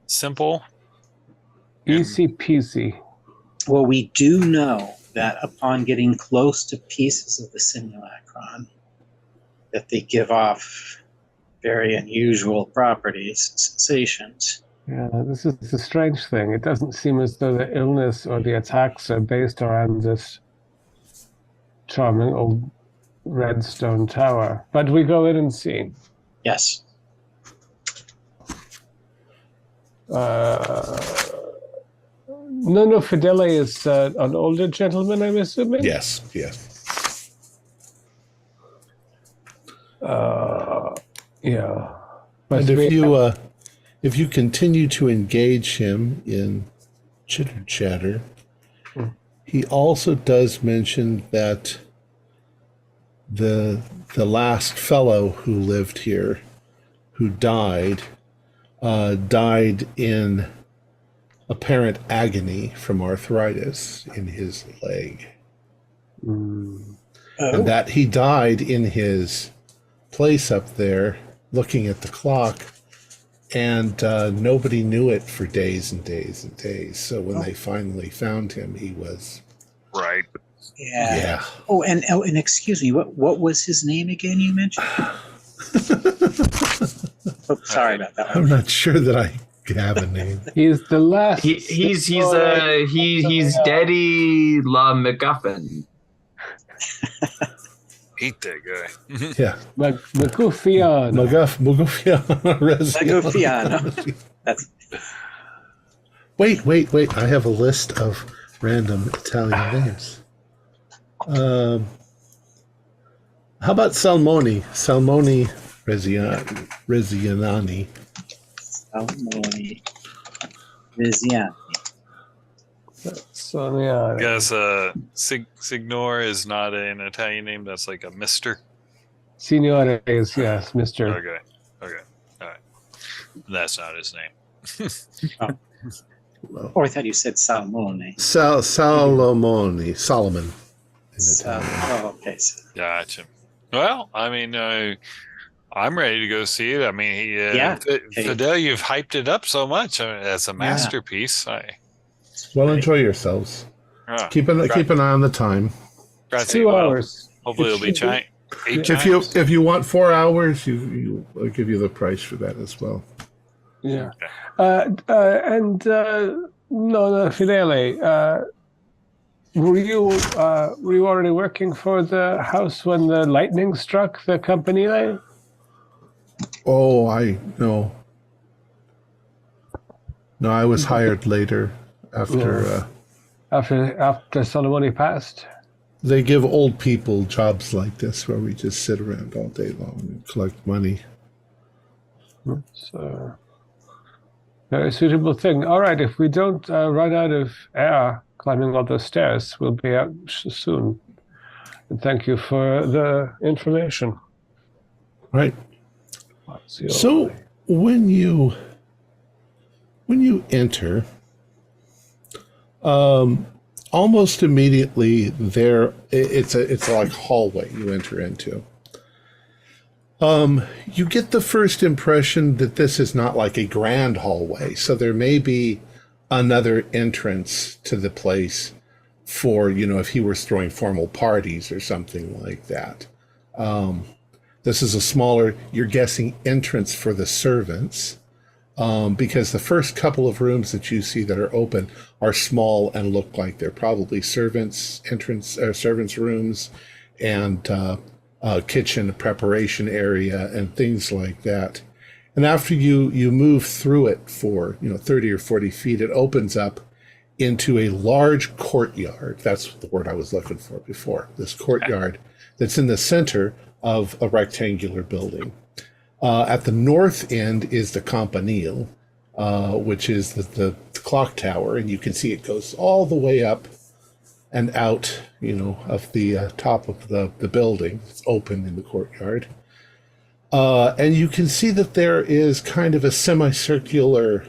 Simple. Easy peasy. Well, we do know that upon getting close to pieces of the simulacron, that they give off very unusual properties and sensations. Yeah, this is the strange thing. It doesn't seem as though the illness or the attacks are based around this charming old red stone tower. But we go in and see. Yes. Nono Fidele is an older gentleman, I'm assuming? Yes. Yeah. And if you continue to engage him in chitter chatter, he also does mention that the last fellow who lived here, who died in apparent agony from arthritis in his leg. And that he died in his place up there looking at the clock, and nobody knew it for days and days and days. So when they finally found him, he was... Right. Yeah. Oh, and excuse me, what was his name again you mentioned? Sorry about that. I'm not sure that I have a name. He's the last. He's Daddy La McGuffin. Eat that guy. Yeah. Maguffiano. Maguffiano. That's... Wait. I have a list of random Italian names. How about Salmoni? Salmoni Rezianani. Salmoni Rezianani. So, yeah. I guess Signor is not an Italian name. That's like a Mister. Signore is, yes, Mr. Okay. All right. That's not his name. Or I thought you said Salmone. Solomon. Okay. Gotcha. Well, I mean, I'm ready to go see it. I mean, Fidel, you've hyped it up so much as a masterpiece. Enjoy yourselves. Keep an eye on the time. 2 hours. Hopefully, it'll be giant. If you want 4 hours, I'll give you the price for that as well. Yeah. And no, Fidele, were you already working for the house when the lightning struck the Campanile? Oh, no. No, I was hired later after After Solomoni passed? They give old people jobs like this where we just sit around all day long and collect money. So, very suitable thing. All right, if we don't run out of air climbing all those stairs, we'll be out soon. And thank you for the information. Right. So when you enter, almost immediately there, it's like hallway you enter into. You get the first impression that this is not like a grand hallway, so there may be another entrance to the place for, if he was throwing formal parties or something like that. This is a smaller, you're guessing, entrance for the servants, because the first couple of rooms that you see that are open are small and look like they're probably servants' rooms and kitchen preparation area and things like that. And after you move through it for 30 or 40 feet, it opens up into a large courtyard. That's the word I was looking for before. This courtyard that's in the center of a rectangular building. At the north end is the campanile, which is the clock tower, and you can see it goes all the way up and out, of the top of the building. It's open in the courtyard. And you can see that there is kind of a semicircular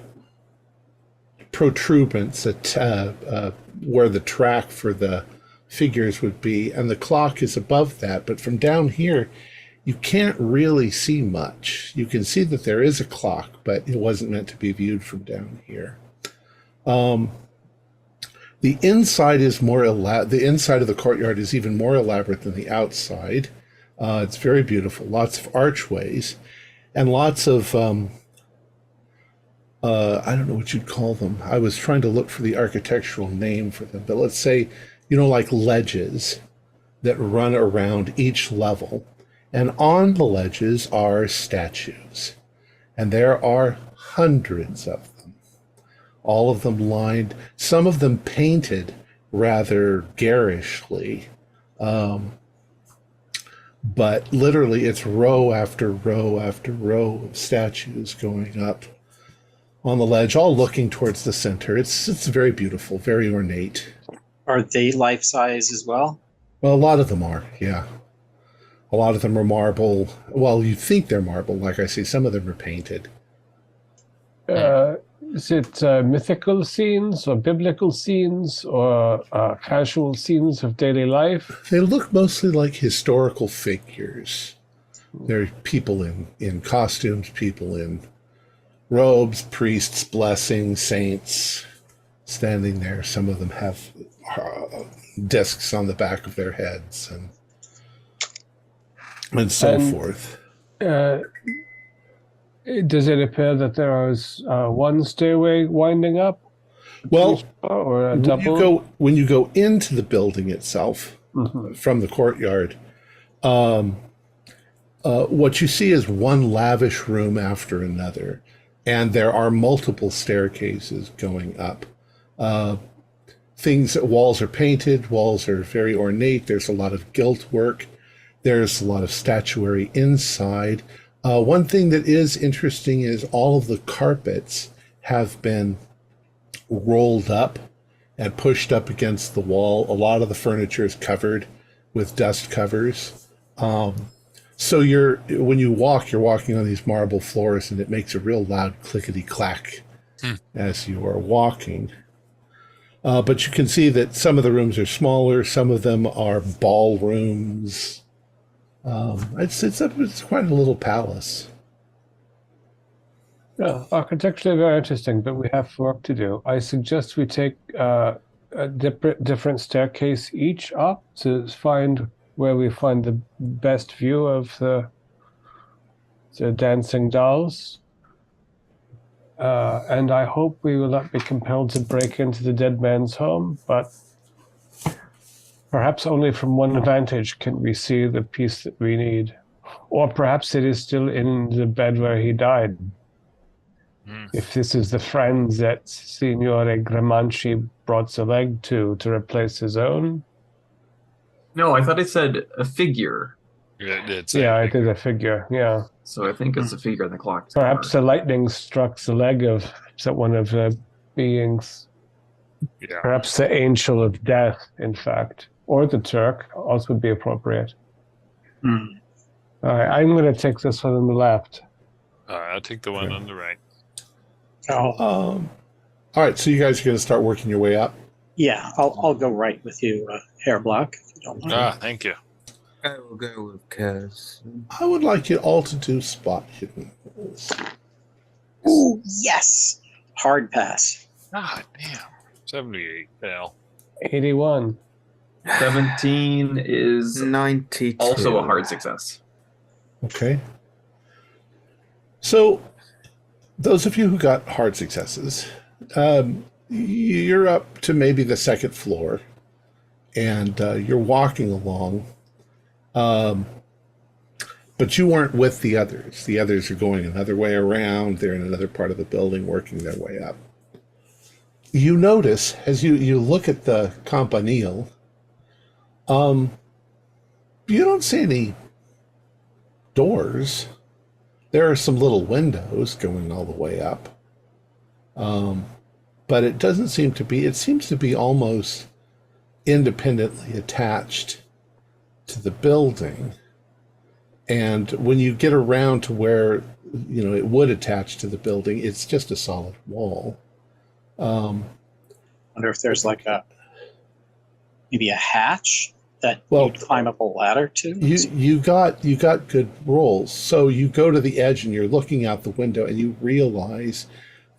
protuberance where the track for the figures would be, and the clock is above that. But from down here, you can't really see much. You can see that there is a clock, but it wasn't meant to be viewed from down here. The inside is the inside of the courtyard is even more elaborate than the outside. It's very beautiful. Lots of archways and lots of I don't know what you'd call them. I was trying to look for the architectural name for them, but let's say, like ledges that run around each level. And on the ledges are statues. And there are hundreds of them. All of them lined, some of them painted rather garishly. But literally it's row after row after row of statues going up on the ledge, all looking towards the center. It's very beautiful, very ornate. Are they life-size as well? Well, a lot of them are, yeah. A lot of them are marble. Well, you think they're marble. Like I say, some of them are painted. Is it mythical scenes or biblical scenes or casual scenes of daily life? They look mostly like historical figures. There are people in costumes, people in robes, priests blessing, saints standing there. Some of them have discs on the back of their heads and so forth. Does it appear that there is one stairway winding up? Well, or a double? When you go into the building itself from the courtyard, what you see is one lavish room after another, and there are multiple staircases going up. Walls are painted, walls are very ornate. There's a lot of gilt work. There's a lot of statuary inside. One thing that is interesting is all of the carpets have been rolled up and pushed up against the wall. A lot of the furniture is covered with dust covers. So when you walk, you're walking on these marble floors, and it makes a real loud clickety-clack as you are walking. But you can see that some of the rooms are smaller. Some of them are ballrooms. It's quite a little palace. Yeah, architecturally very interesting, but we have work to do. I suggest we take a different staircase each up to find where we find the best view of the dancing dolls. And I hope we will not be compelled to break into the dead man's home, but perhaps only from one vantage can we see the piece that we need. Or perhaps it is still in the bed where he died. If this is the friend that Signore Gramanci brought the leg to replace his own, No, I thought it said a figure. It's Yeah, it is a figure. Yeah. So I think it's a figure in the clock. Perhaps the lightning struck the leg of one of the beings. Yeah. Perhaps the angel of death, in fact, or the Turk also would be appropriate. Hmm. All right, I'm going to take this one on the left. All right, I'll take the one on the right. Oh, All right, so you guys are going to start working your way up. yeah, I'll go right with you, Hairblock, if you don't mind. Thank you. I will go with Kaz. I would like you all to do spot hidden rolls. Ooh, yes! Hard pass. Ah, damn. 78 fail. 81. 17 is 92. also a hard success. Okay. So, those of you who got hard successes, you're up to maybe the second floor, and you're walking along. But you weren't with the others. The others are going another way around. They're in another part of the building working their way up. You notice, as you look at the campanile, you don't see any doors. There are some little windows going all the way up. But it doesn't seem to be, it seems to be almost independently attached to the building. And when you get around to where, it would attach to the building, it's just a solid wall. Wonder if there's like maybe a hatch that Well, you'd climb up a ladder to. You got good rolls. So you go to the edge and you're looking out the window and you realize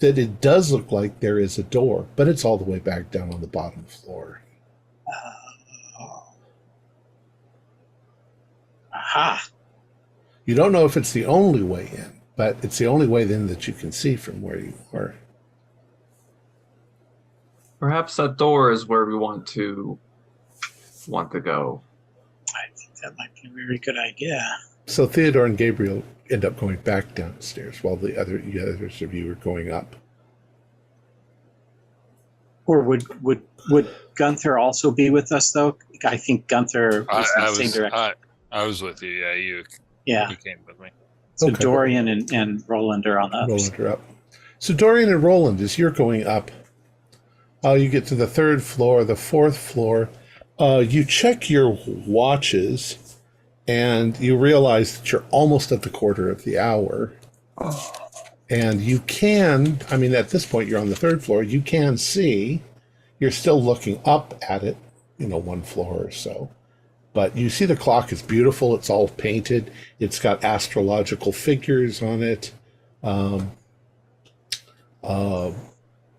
that it does look like there is a door, but it's all the way back down on the bottom floor. Aha! You don't know if it's the only way in, but it's the only way then that you can see from where you are. Perhaps that door is where we want to go. I think that might be a very good idea. So Theodore and Gabriel end up going back downstairs while the others of you are going up. Or would Gunther also be with us, though? I think Gunther was in the same direction. I was with you. Yeah, you came with me. So Okay. Dorian and Roland are on the other side. Roland are up. So Dorian and Roland, as you're going up, you get to the third floor, the fourth floor. You check your watches, and you realize that you're almost at the quarter of the hour. And you can, at this point, you're on the third floor. You can see, you're still looking up at it, one floor or so. But you see the clock is beautiful. It's all painted. It's got astrological figures on it. And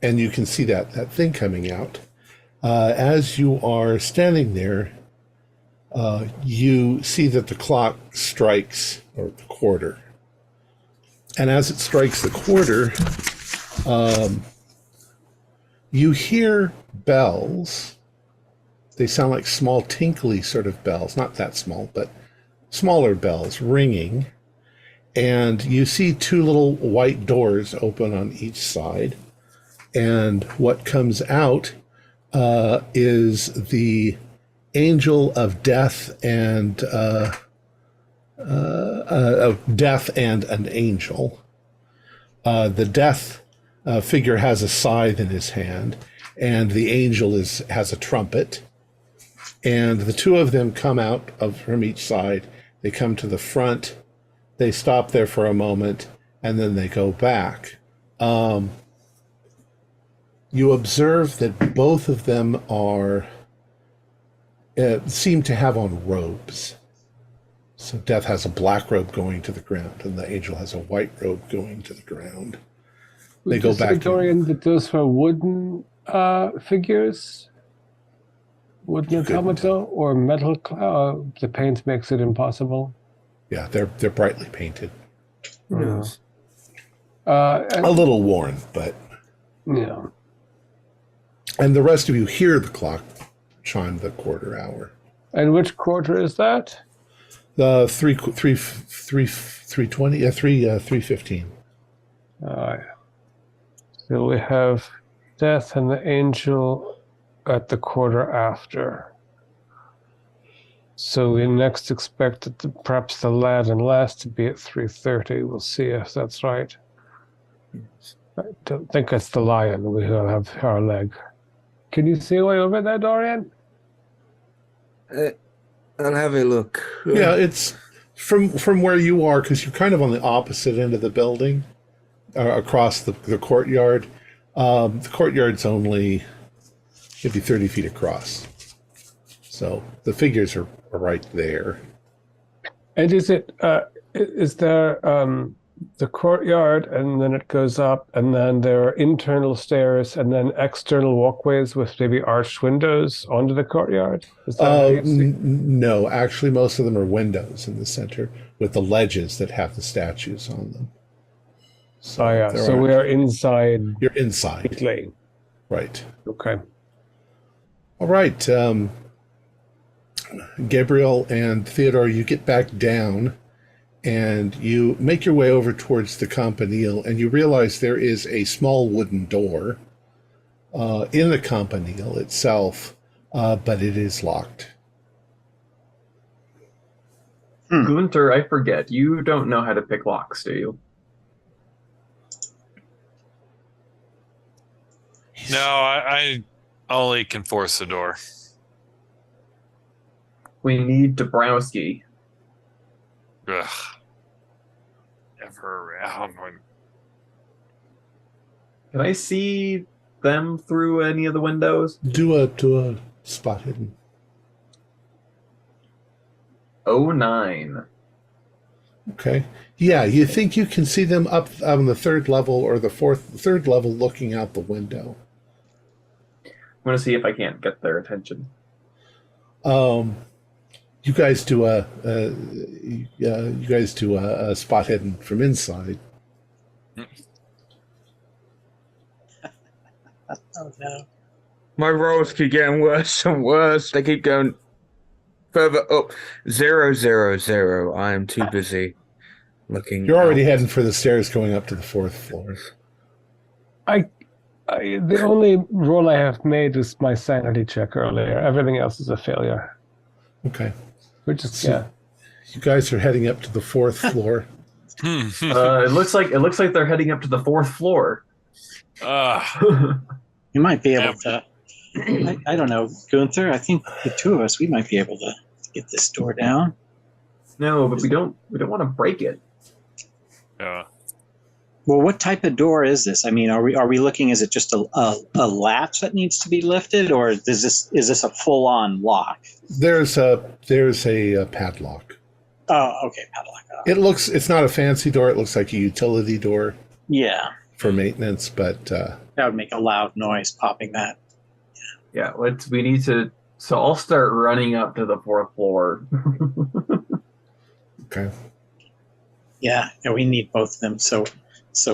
you can see that thing coming out. As you are standing there, you see that the clock strikes, or the quarter. And as it strikes the quarter, you hear bells. They sound like small, tinkly sort of bells. Not that small, but smaller bells ringing. And you see two little white doors open on each side. And what comes out is the angel of death and an angel. The death figure has a scythe in his hand, and the angel has a trumpet. And the two of them come out from each side. They come to the front. They stop there for a moment, and then they go back. You observe that both of them seem to have on robes. So Death has a black robe going to the ground, and the angel has a white robe going to the ground. They go back. Dorian, that those were wooden figures? Wooden automata or metal? The paint makes it impossible. Yeah, they're brightly painted. Yes. A little worn, but... Yeah. And the rest of you hear the clock chime the quarter hour. And which quarter is that? The 3:20, 3:15. So we have Death and the Angel at the quarter after. So we next expect perhaps the lad and lass to be at 3:30. We'll see if that's right. I don't think it's the lion. We'll have our leg. Can you see away over there, Dorian? I'll have a look. Yeah, it's from where you are, because you're kind of on the opposite end of the building, across the courtyard. The courtyard's only maybe 30 feet across. So the figures are right there. And is there the courtyard, and then it goes up, and then there are internal stairs, and then external walkways with maybe arched windows onto the courtyard? Is that how you see? No, actually, most of them are windows in the center with the ledges that have the statues on them. So Oh yeah, so we are inside. You're inside. Pit Lane. Right. Okay. All right. Gabriel and Theodore, you get back down and you make your way over towards the campanile, and you realize there is a small wooden door in the campanile itself, but it is locked. Gunther, I forget. You don't know how to pick locks, do you? No, I only can force the door. We need Dabrowski. Ugh. Never around when. Can I see them through any of the windows? Do a spot hidden. 09. Okay. Yeah, you think you can see them up on the third level or the third level looking out the window. I'm going to see if I can't get their attention. You guys do a spot hidden from inside. Oh no. My rolls keep getting worse and worse. They keep going further up. 0, 0, 0. I am too busy looking. You're already heading for the stairs going up to the fourth floor. The only roll I have made is my sanity check earlier. Everything else is a failure. Okay. We're just So you guys are heading up to the fourth floor. It looks like they're heading up to the fourth floor. You might be able to. I don't know, Gunther. I think the two of us, we might be able to get this door down. No, but we don't want to break it. Yeah. Well, what type of door is this? I mean, are we looking? Is it just a latch that needs to be lifted, or is this a full on lock? There's a padlock. Oh, okay, padlock. It's not a fancy door. It looks like a utility door Yeah, for maintenance, but that would make a loud noise popping that. Yeah, we need to. So I'll start running up to the fourth floor. okay. Yeah, we need both of them. So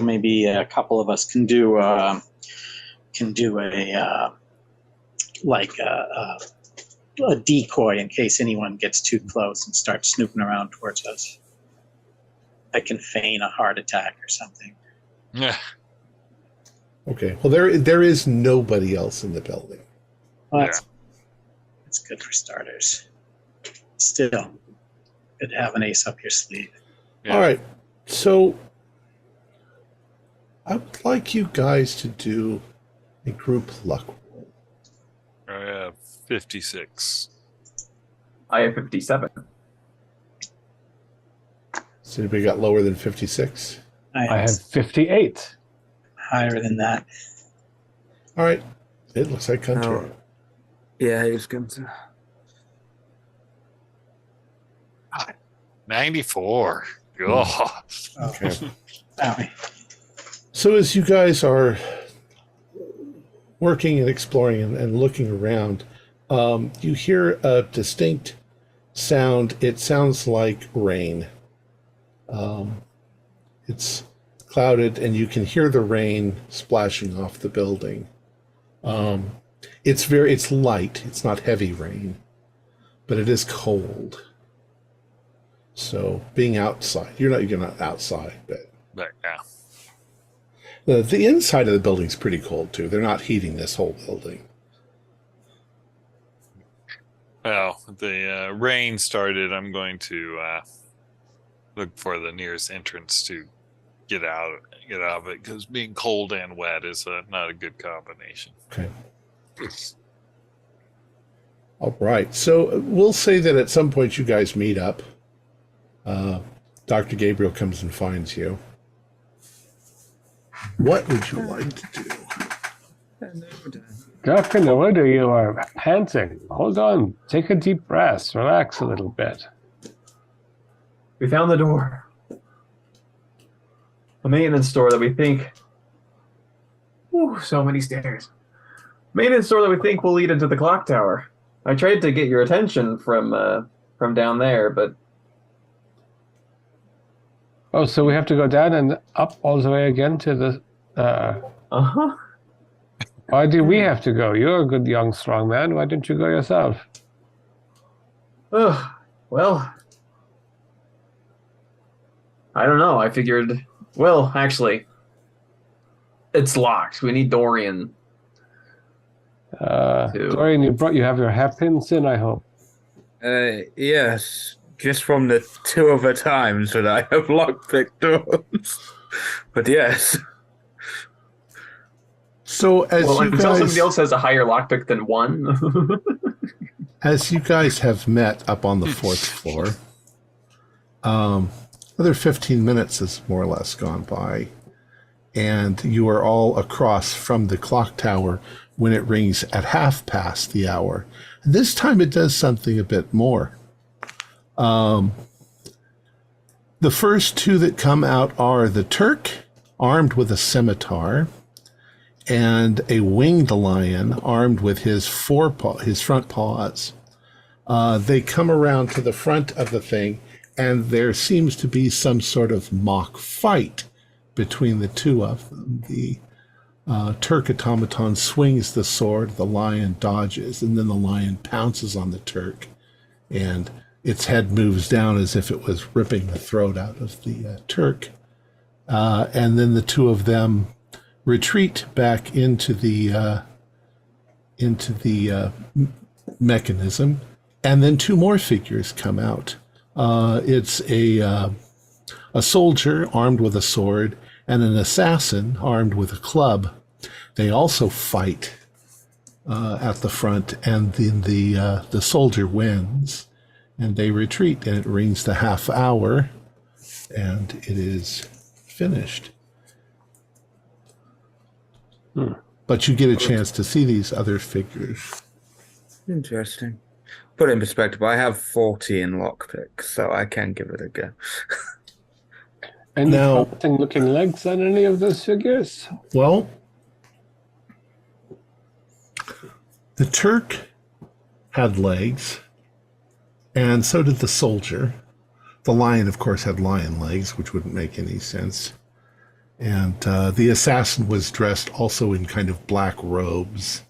maybe a couple of us can do a decoy in case anyone gets too close and starts snooping around towards us. I can feign a heart attack or something. Yeah. Okay. Well, there is nobody else in the building. Well, that's good for starters. Still, good to have an ace up your sleeve. Yeah. All right. So I would like you guys to do a group luck roll. I have 56. I have 57. So anybody got lower than 56? I have 58. Higher than that. All right. It looks like Hunter. Oh. Yeah, he's going to. 94. Oh. Okay. Sorry. So as you guys are working and exploring and looking around, you hear a distinct sound. It sounds like rain. It's clouded, and you can hear the rain splashing off the building. It's light. It's not heavy rain, but it is cold. So being outside, you're not outside, but Yeah. the inside of the building's pretty cold too. They're not heating this whole building. Well, the rain started. I'm going to look for the nearest entrance to get out of it, because being cold and wet is not a good combination. Okay. All right. So we'll say that at some point you guys meet up. Dr. Gabriel comes and finds you. What would you like to do? Dr. Noda, you are panting. Hold on. Take a deep breath. Relax a little bit. We found the door. A maintenance store that we think... Ooh, so many stairs. Maintenance store that we think will lead into the clock tower. I tried to get your attention from down there, but... Oh, so we have to go down and up all the way again to the... Uh-huh. Why do we have to go? You're a good young strong man. Why didn't you go yourself? Ugh, well... I don't know. I figured... Well, actually... It's locked. We need Dorian. Dorian, you have your hairpins in, I hope. Yes. Just from the 2 other times that I have lockpicked doors. But yes. So as you until guys, somebody else has a higher lockpick than 1. as you guys have met up on the 4th floor, another 15 minutes has more or less gone by, and you are all across from the clock tower when it rings at 1/2 the hour. And this time it does something a bit more. The first 2 that come out are the Turk, armed with a scimitar, and a winged lion armed with his front paws. They come around to the front of the thing, and there seems to be some sort of mock fight between the 2 of them. The Turk automaton swings the sword, the lion dodges, and then the lion pounces on the Turk, and its head moves down as if it was ripping the throat out of the Turk. And then the 2 of them retreat back into the mechanism, and then 2 more figures come out. It's a soldier armed with a sword and an assassin armed with a club. They also fight at the front, and then the soldier wins, and they retreat, and it rings the 1/2 hour, and it is finished. But you get a chance to see these other figures. Interesting. Put it in perspective, I have 40 in lockpicks, so I can give it a go. Any Now- promising looking legs on any of those figures? Well, the Turk had legs, and so did the soldier. The lion, of course, had lion legs, which wouldn't make any sense. And the assassin was dressed also in kind of black robes,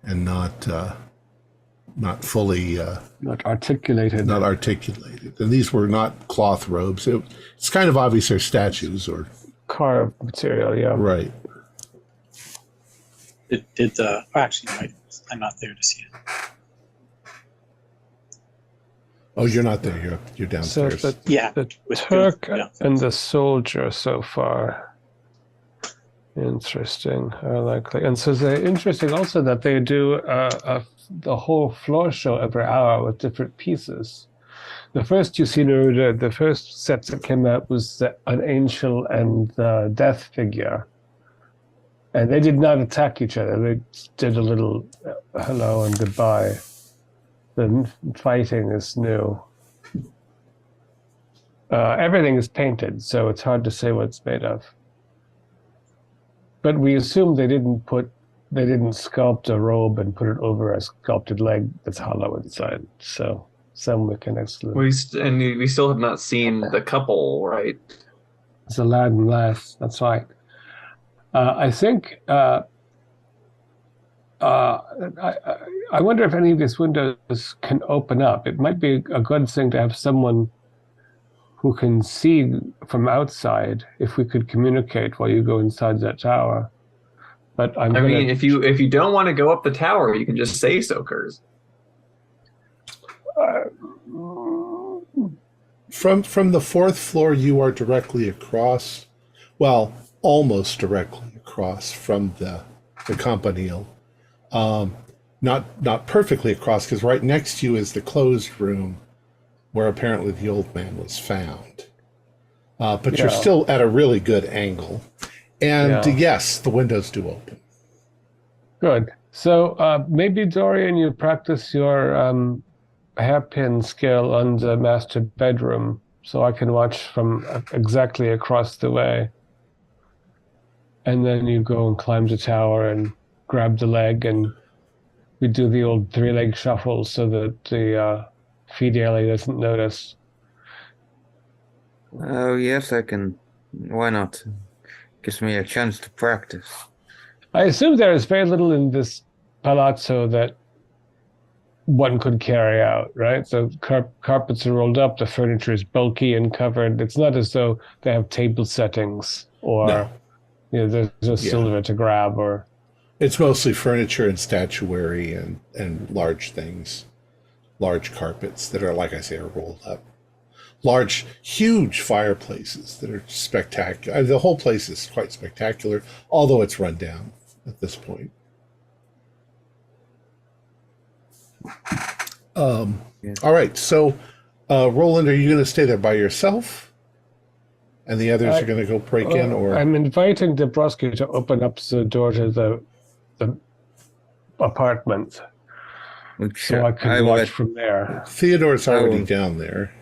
and not fully Not articulated. not articulated. And these were not cloth robes. It's kind of obvious they're statues, or Carved material, yeah. right. Actually, I'm not there to see it. Oh, you're not there. You're So downstairs. the with Turk yeah. and the soldier so far. Interesting. I like it. And so it's interesting also that they do the whole floor show every hour with different pieces. The first you see, the first set that came out was an angel and the death figure. And they did not attack each other. They did a little hello and goodbye. The fighting is new. Everything is painted, so it's hard to say what it's made of. But we assume they didn't sculpt a robe and put it over a sculpted leg that's hollow inside. So some we can exclude. We still have not seen the couple, right? It's a lad and lass. That's right. I think. I wonder if any of these windows can open up. It might be a good thing to have someone who can see from outside if we could communicate while you go inside that tower. But I mean, if you don't want to go up the tower, you can just say so, Kurz. From the fourth floor, you are directly across, well, almost directly across from the campanile. Not perfectly across, because right next to you is the closed room where apparently the old man was found. But you're still at a really good angle. And yes, the windows do open. Good. So maybe, Dorian, you practice your hairpin skill on the master bedroom so I can watch from exactly across the way. And then you go and climb the tower and grab the leg, and we do the old three-leg shuffle so that the feed alley doesn't notice. Oh, yes, I can. Why not? Gives me a chance to practice. I assume there is very little in this palazzo that one could carry out, right? So carpets are rolled up, the furniture is bulky and covered. It's not as though they have table settings or there's no silver to grab. Or it's mostly furniture and statuary and large things, large carpets that are, like I say, are rolled up. Large, huge fireplaces that are spectacular. The whole place is quite spectacular, although it's run down at this point. All right, so Roland, are you going to stay there by yourself? And the others are going to go break in? Or I'm inviting Dabrowski to open up the door to the apartment. So I can watch from there. Theodore's already down there.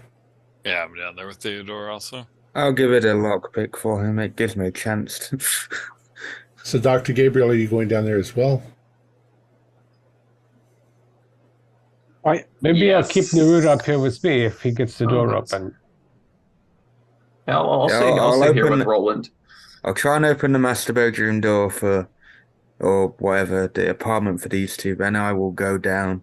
Yeah, I'm down there with Theodore also. I'll give it a lockpick for him. It gives me a chance to... So, Dr. Gabriel, are you going down there as well? Maybe I'll keep Nerud up here with me if he gets the door open. I'll stay here with Roland. I'll try and open the master bedroom door or whatever, the apartment for these two. Then I will go down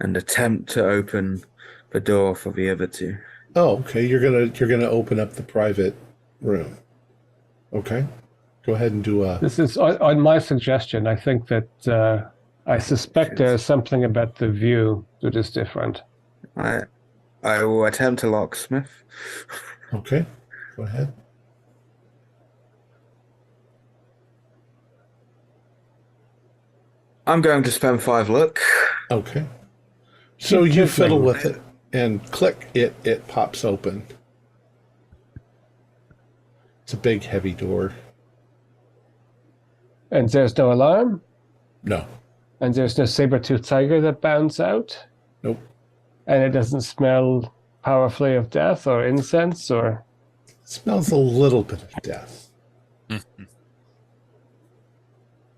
and attempt to open the door for the other two. Oh, okay. You're gonna open up the private room. Okay. Go ahead and do a... This is on my suggestion. I think that I suspect there's something about the view that is different. I will attempt a locksmith. Okay. Go ahead. I'm going to spend 5 luck. Okay. So you fiddle with it and click, it pops open. It's a big, heavy door. And there's no alarm? No. And there's no saber-toothed tiger that bounds out? Nope. And it doesn't smell powerfully of death or incense or... It smells a little bit of death.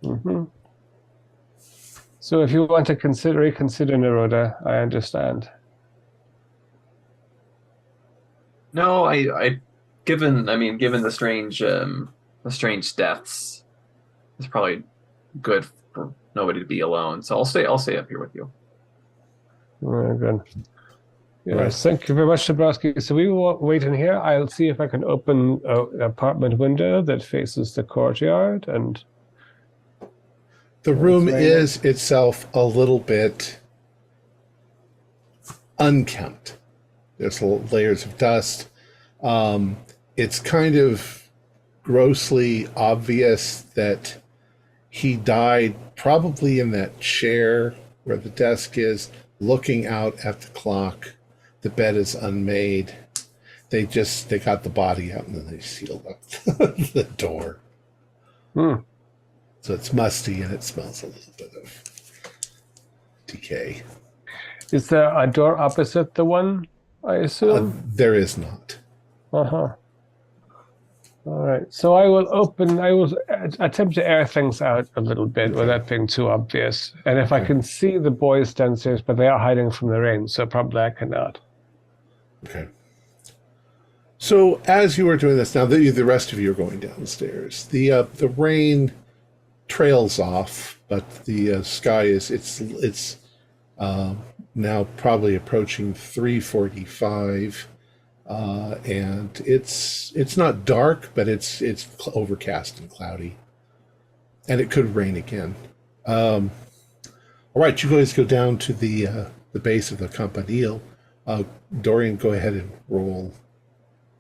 Mm-hmm. So if you want to reconsider Neroda, I understand. No, given the strange deaths, it's probably good for nobody to be alone. So I'll stay up here with you. Very good. Yes, Right. Thank you very much, Dabrowski. So we will wait in here. I'll see if I can open an apartment window that faces the courtyard. And The room is itself a little bit unkempt. There's layers of dust. It's kind of grossly obvious that he died probably in that chair where the desk is, looking out at the clock. The bed is unmade. They got the body out and then they sealed up the door. So it's musty and it smells a little bit of decay. is there a door opposite the one, I assume? There is not. Uh-huh. All right. So I will attempt to air things out a little bit without being too obvious. And if I can see the boys downstairs, but they are hiding from the rain, so probably I cannot. Okay. So as you are doing this now, the rest of you are going downstairs. The rain trails off, but the sky is now probably approaching 3:45. And it's not dark, but it's overcast and cloudy, and it could rain again. All right, you guys go down to the the base of the campanile. Dorian, go ahead and roll.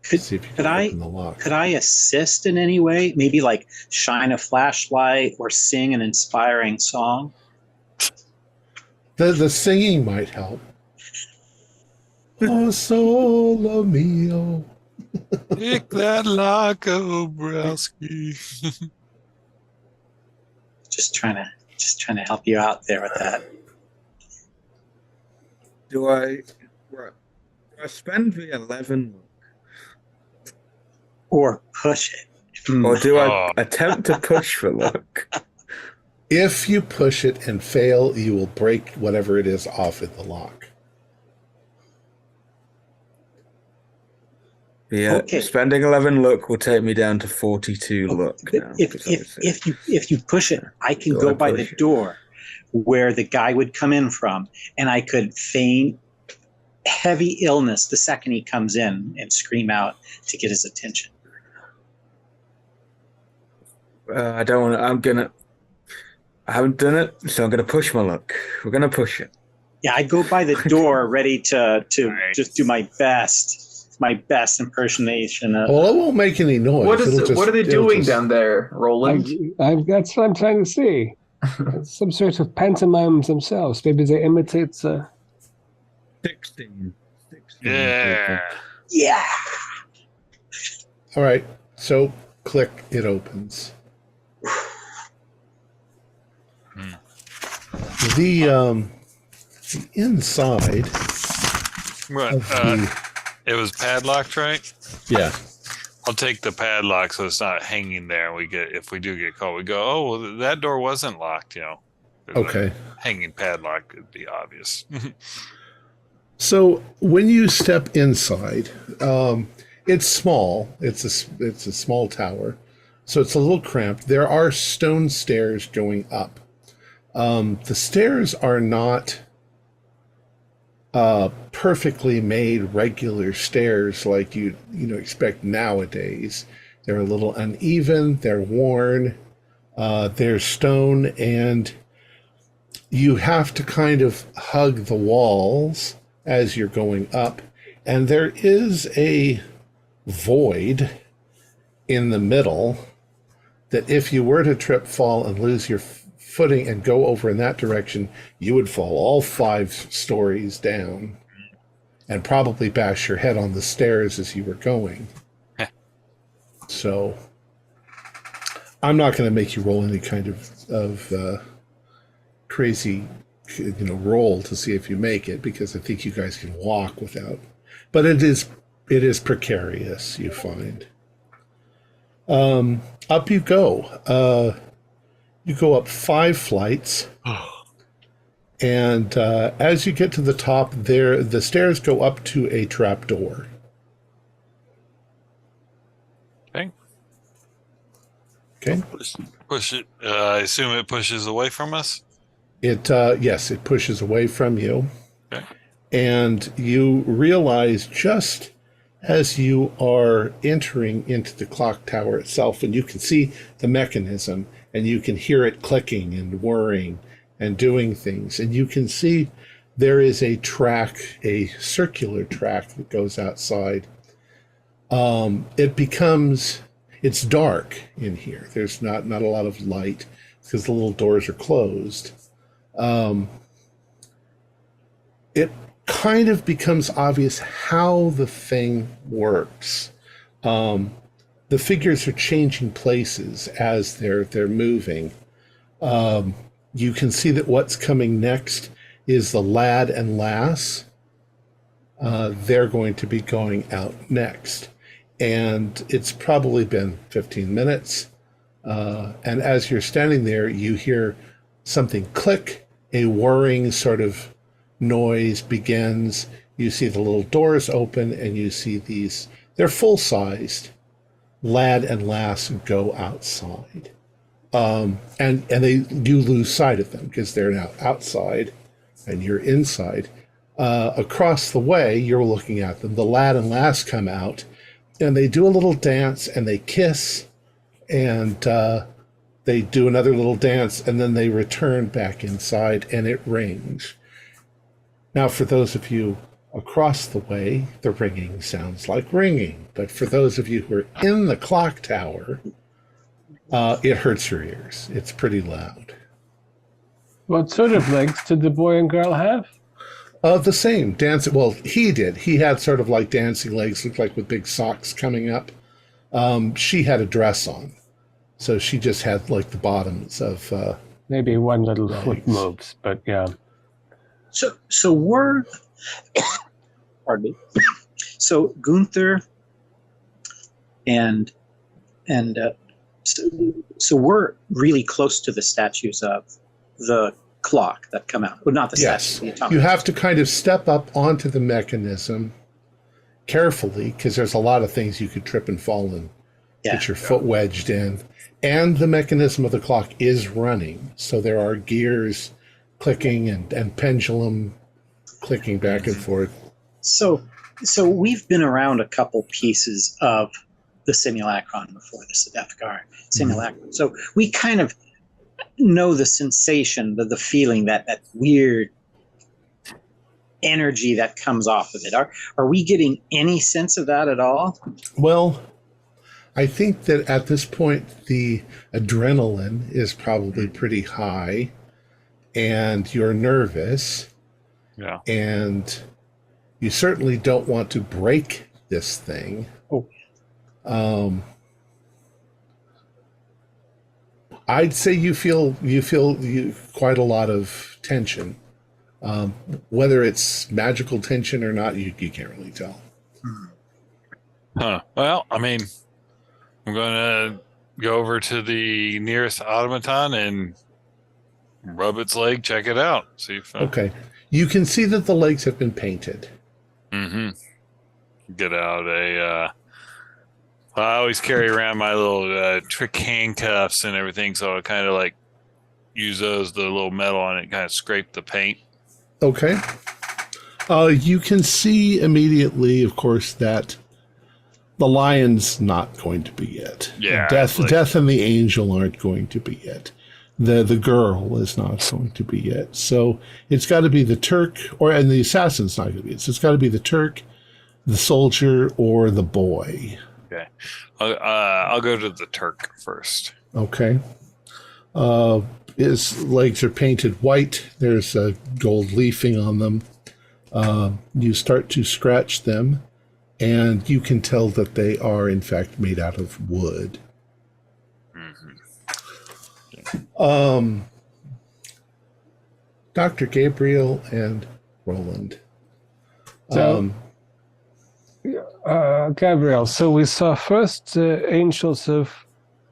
See if you can open the lock. Could I assist in any way? Maybe like shine a flashlight or sing an inspiring song? The singing might help. Oh, solo mio. Pick that lock, Obrowski. Just trying to help you out there with that. Do I spend the 11 look? Or push it. Or do I attempt to push the look? If you push it and fail, you will break whatever it is off in the lock. Yeah, Okay. spending 11 look will take me down to 42 look now. If you push it, I can go by the door where the guy would come in from, and I could feign heavy illness the second he comes in and scream out to get his attention. I don't want to. I haven't done it, so I'm going to push my luck. We're going to push it. Yeah, I go by the door ready to just do my best impersonation of. Well, it won't make any noise. What are they doing down there, Roland? That's what I'm trying to see. Some sort of pantomimes themselves. Maybe they imitate. 16. Yeah. Yeah. All right. So, click. It opens. The inside. Right. It was padlocked, right? Yeah. I'll take the padlock so it's not hanging there. If we do get caught, we go, oh, well, that door wasn't locked, There's Okay. a hanging padlock would be obvious. So when you step inside, it's small. It's a small tower, so it's a little cramped. There are stone stairs going up. The stairs are not perfectly made regular stairs like you expect nowadays. They're a little uneven. They're worn. They're stone, and you have to kind of hug the walls as you're going up. And there is a void in the middle that if you were to trip, fall, and lose your footing and go over in that direction, you would fall all 5 stories down and probably bash your head on the stairs as you were going. So I'm not going to make you roll any kind of crazy roll to see if you make it, because I think you guys can walk without. But it is precarious, you find. Up you go. You go up 5 flights, and as you get to the top, the stairs go up to a trap door. Okay. Push it. I assume it pushes away from us. Yes, it pushes away from you, Okay. and you realize just as you are entering into the clock tower itself, and you can see the mechanism, and you can hear it clicking and whirring and doing things, and you can see there is a track, a circular track that goes outside. It's dark in here. There's not a lot of light because the little doors are closed. It kind of becomes obvious how the thing works. The figures are changing places as they're moving. You can see that what's coming next is the lad and lass. They're going to be going out next. And it's probably been 15 minutes. And as you're standing there, you hear something click, a whirring sort of noise begins. You see the little doors open, and you see they're full-sized lad and lass go outside. And you lose sight of them because they're now outside and you're inside. Across the way, you're looking at them. The lad and lass come out, and they do a little dance, and they kiss, and they do another little dance, and then they return back inside, and it rings. Now, for those of you across the way, the ringing sounds like ringing. But for those of you who are in the clock tower, it hurts your ears. It's pretty loud. What sort of legs did the boy and girl have? The same dancing. Well, he did. He had sort of like dancing legs, looked like with big socks coming up. She had a dress on, so she just had like the bottoms of. Maybe one little legs. foot moves, but yeah. So we're, pardon me. So Gunther and so we're really close to the statues of the clock that come out. Well, not the statues. Yes, you have to kind of step up onto the mechanism carefully because there's a lot of things you could trip and fall and get your foot wedged in. And the mechanism of the clock is running, so there are gears clicking and pendulum clicking back and forth. So we've been around a couple pieces of the simulacron before, the Sedefkar simulacron. Mm-hmm. So we kind of know the sensation, the feeling, that weird energy that comes off of it. Are we getting any sense of that at all? Well, I think that at this point the adrenaline is probably pretty high and you're nervous. Yeah. And you certainly don't want to break this thing. I'd say you feel quite a lot of tension. Whether it's magical tension or not, you can't really tell. Huh. Well, I mean, I'm going to go over to the nearest automaton and rub its leg, check it out. See if Okay. You can see that the legs have been painted. Mm-hmm. Get out I always carry around my little trick handcuffs and everything, so I kind of like use those, the little metal on it, kind of scrape the paint. Okay. You can see immediately, of course, that the lion's not going to be it. Yeah. Death and the angel aren't going to be it. The girl is not going to be it. So it's got to be the Turk, and the assassin's not going to be it. So it's got to be the Turk, the soldier, or the boy. Okay. I'll go to the Turk first. Okay. His legs are painted white. There's a gold leafing on them. You start to scratch them, and you can tell that they are, in fact, made out of wood. Mm-hmm. Dr. Gabriel and Roland. Gabriel, so we saw first angels of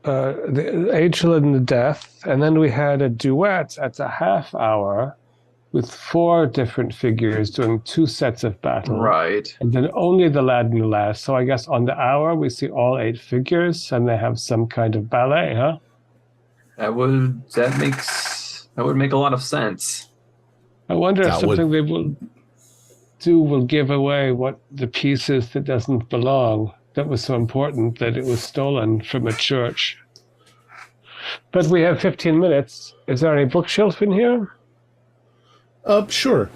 the angel and the death, and then we had a duet at a half hour with 4 different figures doing 2 sets of battle. Right. And then only the lad and the lass. So I guess on the hour we see all 8 figures, and they have some kind of ballet, huh? That would make a lot of sense. I wonder if something they will do will give away what the piece is that doesn't belong. That was so important that it was stolen from a church. But we have 15 minutes. Is there any bookshelf in here? Sure.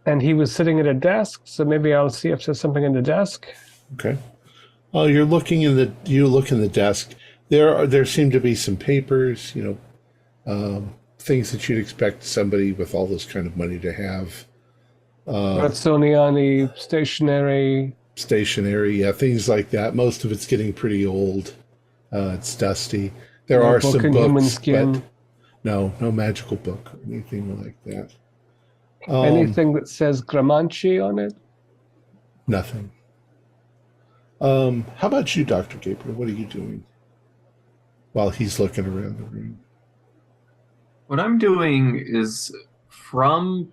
And he was sitting at a desk, so maybe I'll see if there's something in the desk. Okay. You look in the desk. There seem to be some papers, things that you'd expect somebody with all this kind of money to have. Razzoniani, stationery. Stationery, yeah, things like that. Most of it's getting pretty old. It's dusty. There are some books, human skin. but no magical book or anything like that. Anything that says Gramanci on it? Nothing. How about you, Dr. Gabriel? What are you doing while he's looking around the room? What I'm doing is from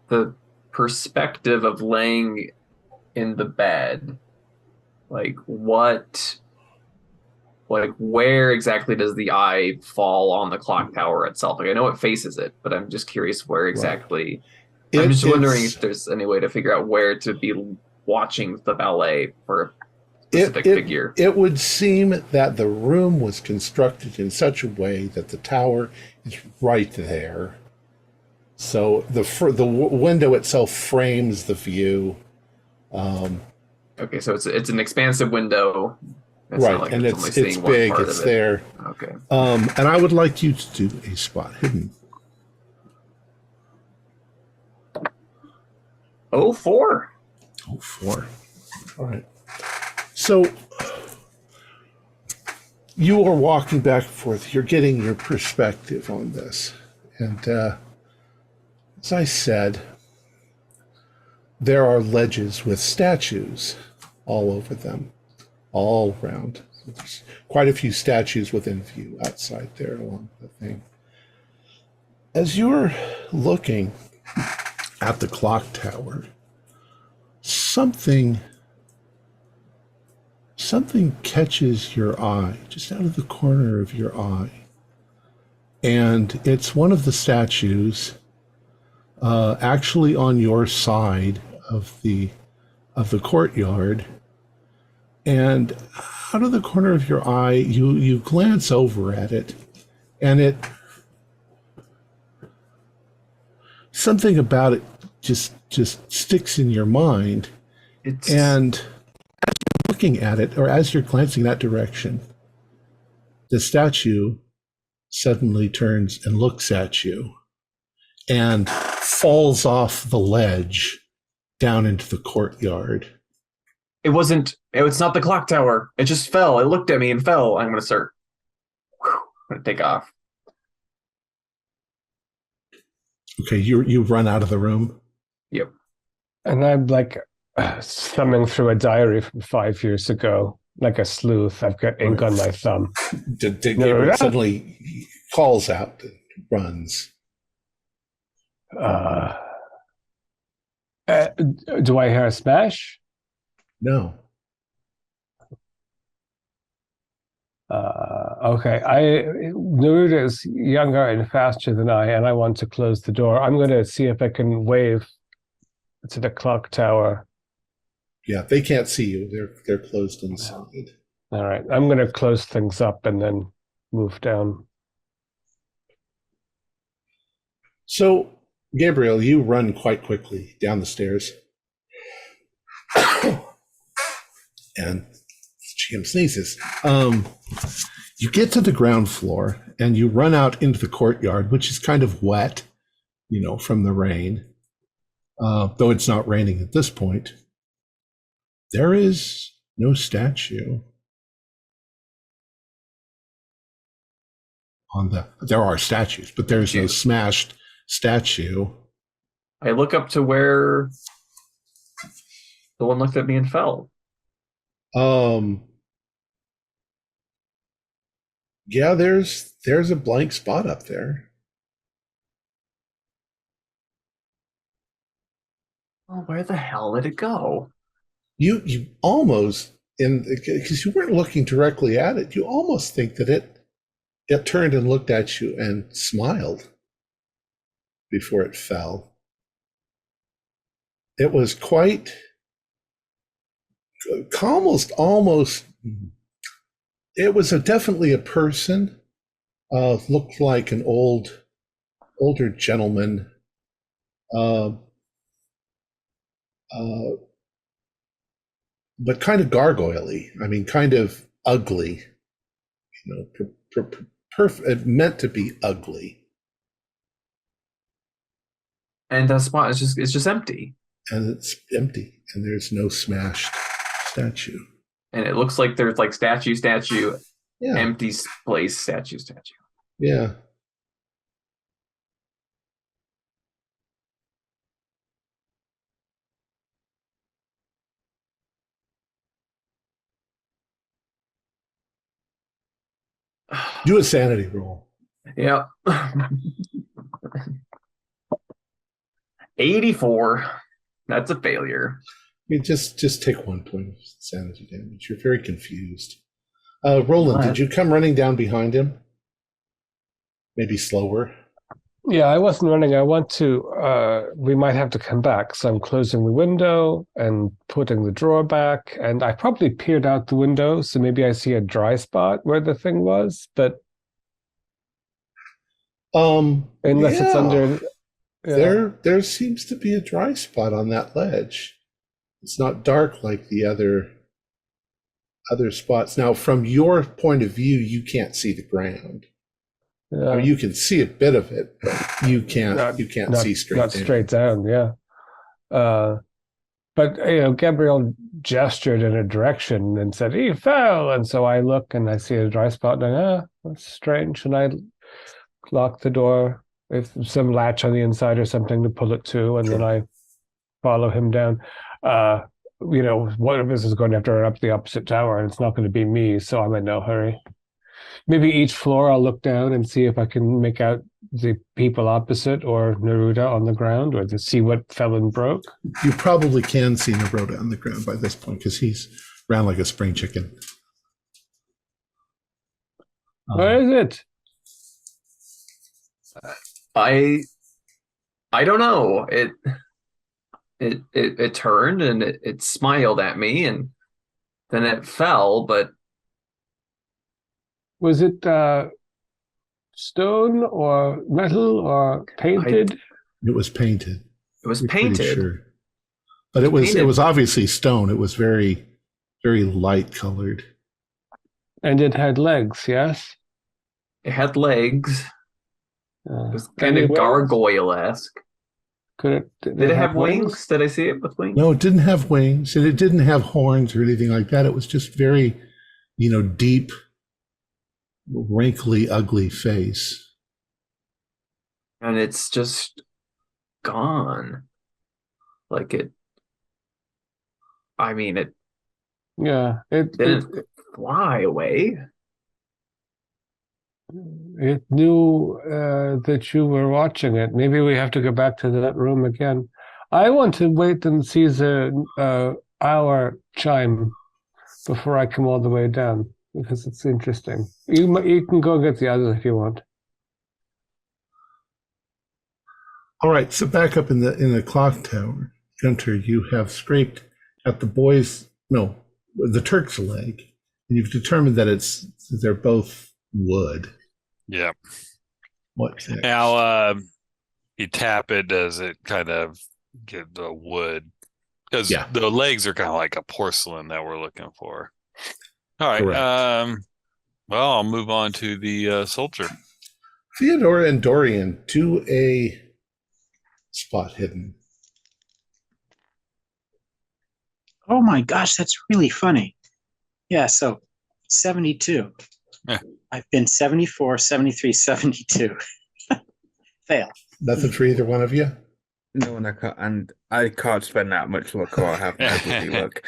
the perspective of laying in the bed, where exactly does the eye fall on the clock tower itself? I know it faces it, but I'm just curious where exactly. Right. I'm just wondering if there's any way to figure out where to be watching the ballet for a specific figure. It would seem that the room was constructed in such a way that the tower is right there. So the window itself frames the view. Okay, so it's an expansive window. It's Right, not like and only it's seeing one big, part it's of it. there. Okay. And I would like you to do a spot hidden. 04. 04. All right. So you are walking back and forth. You're getting your perspective on this. And as I said, there are ledges with statues all over them, all around. There's quite a few statues within view outside there along the thing. As you're looking at the clock tower, something catches your eye, just out of the corner of your eye. And it's one of the statues actually on your side of the courtyard. And out of the corner of your eye, you glance over at it, and something about it just sticks in your mind. And as you're looking at it, or as you're glancing that direction, the statue suddenly turns and looks at you and falls off the ledge down into the courtyard. It's not the clock tower. It just fell. It looked at me and fell. I'm going to start. I'm going to take off. Okay, you run out of the room. Yep. And I'm like thumbing through a diary from 5 years ago, like a sleuth. I've got ink on my thumb. Gabriel suddenly calls out and runs. Do I hear a smash? No. Okay. Neruda is younger and faster than I, and I want to close the door. I'm going to see if I can wave to the clock tower. Yeah, they can't see you. They're closed inside. All right. I'm going to close things up and then move down. So, Gabriel, you run quite quickly down the stairs. And Jim sneezes. You get to the ground floor and you run out into the courtyard, which is kind of wet, from the rain. Though it's not raining at this point. There is no statue there are statues, but there's no smashed statue. I look up to where the one looked at me and fell. Yeah, there's a blank spot up there. Well, where the hell did it go? You almost, because you weren't looking directly at it, you almost think that it turned and looked at you and smiled before it fell. It was quite almost. It was definitely a person. Looked like an older gentleman. But kind of gargoyle-y. I mean, kind of ugly. Meant to be ugly. And that spot is just empty. And it's empty, and there's no smashed statue. And it looks like there's like statue, Yeah. empty place, statue. Yeah. Do a sanity roll. Yeah. 84. That's a failure. Just take 1 point of sanity damage. You're very confused. Roland, did you come running down behind him? Maybe slower? Yeah, I wasn't running. I want to, we might have to come back. So I'm closing the window and putting the drawer back. And I probably peered out the window. So maybe I see a dry spot where the thing was. But unless it's under There seems to be a dry spot on that ledge. It's not dark like the other spots. Now, from your point of view, you can't see the ground. I mean, you can see a bit of it, but you can't see straight down. Not straight down, yeah. But Gabrielle gestured in a direction and said, "He fell." And so I look and I see a dry spot, and that's strange. And I lock the door, if some latch on the inside or something to pull it to, and then I follow him down. One of us is going to have to run up the opposite tower, and it's not going to be me, so I'm in no hurry. Maybe each floor I'll look down and see if I can make out the people opposite or Neruda on the ground, or to see what fell and broke. You probably can see Neruda on the ground by this point because he's ran like a spring chicken. Where is it? I don't know. It turned and it smiled at me, and then it fell, but Was it stone or metal or painted? It was painted. it was We're pretty painted. sure. But it was obviously stone. It was very, very light colored. And it had legs, yes? It had legs. It was kind Any of wings? gargoyle-esque. Did Did it have wings? Did I see it with wings? No, it didn't have wings, and it didn't have horns or anything like that. It was just very, deep, wrinkly, ugly face. And it's just gone. Like it. I mean, it Yeah, didn't fly away. it knew that you were watching it. Maybe we have to go back to that room again. I want to wait and see the hour chime before I come all the way down, because it's interesting. You can go get the others if you want. All right, so back up in the clock tower, Gunter, you have scraped at the Turk's leg, and you've determined that they're both wood. Yeah. What next? Now, you tap it, does it kind of get the wood? Because the legs are kind of like a porcelain that we're looking for. All right. Correct. Well, I'll move on to the soldier. Theodora and Dorian do a spot hidden. Oh my gosh, that's really funny. Yeah, so 72. Yeah. I've been 74, 73, 72. Fail. Nothing for either one of you? No, and I can't spend that much luck or have nobody luck.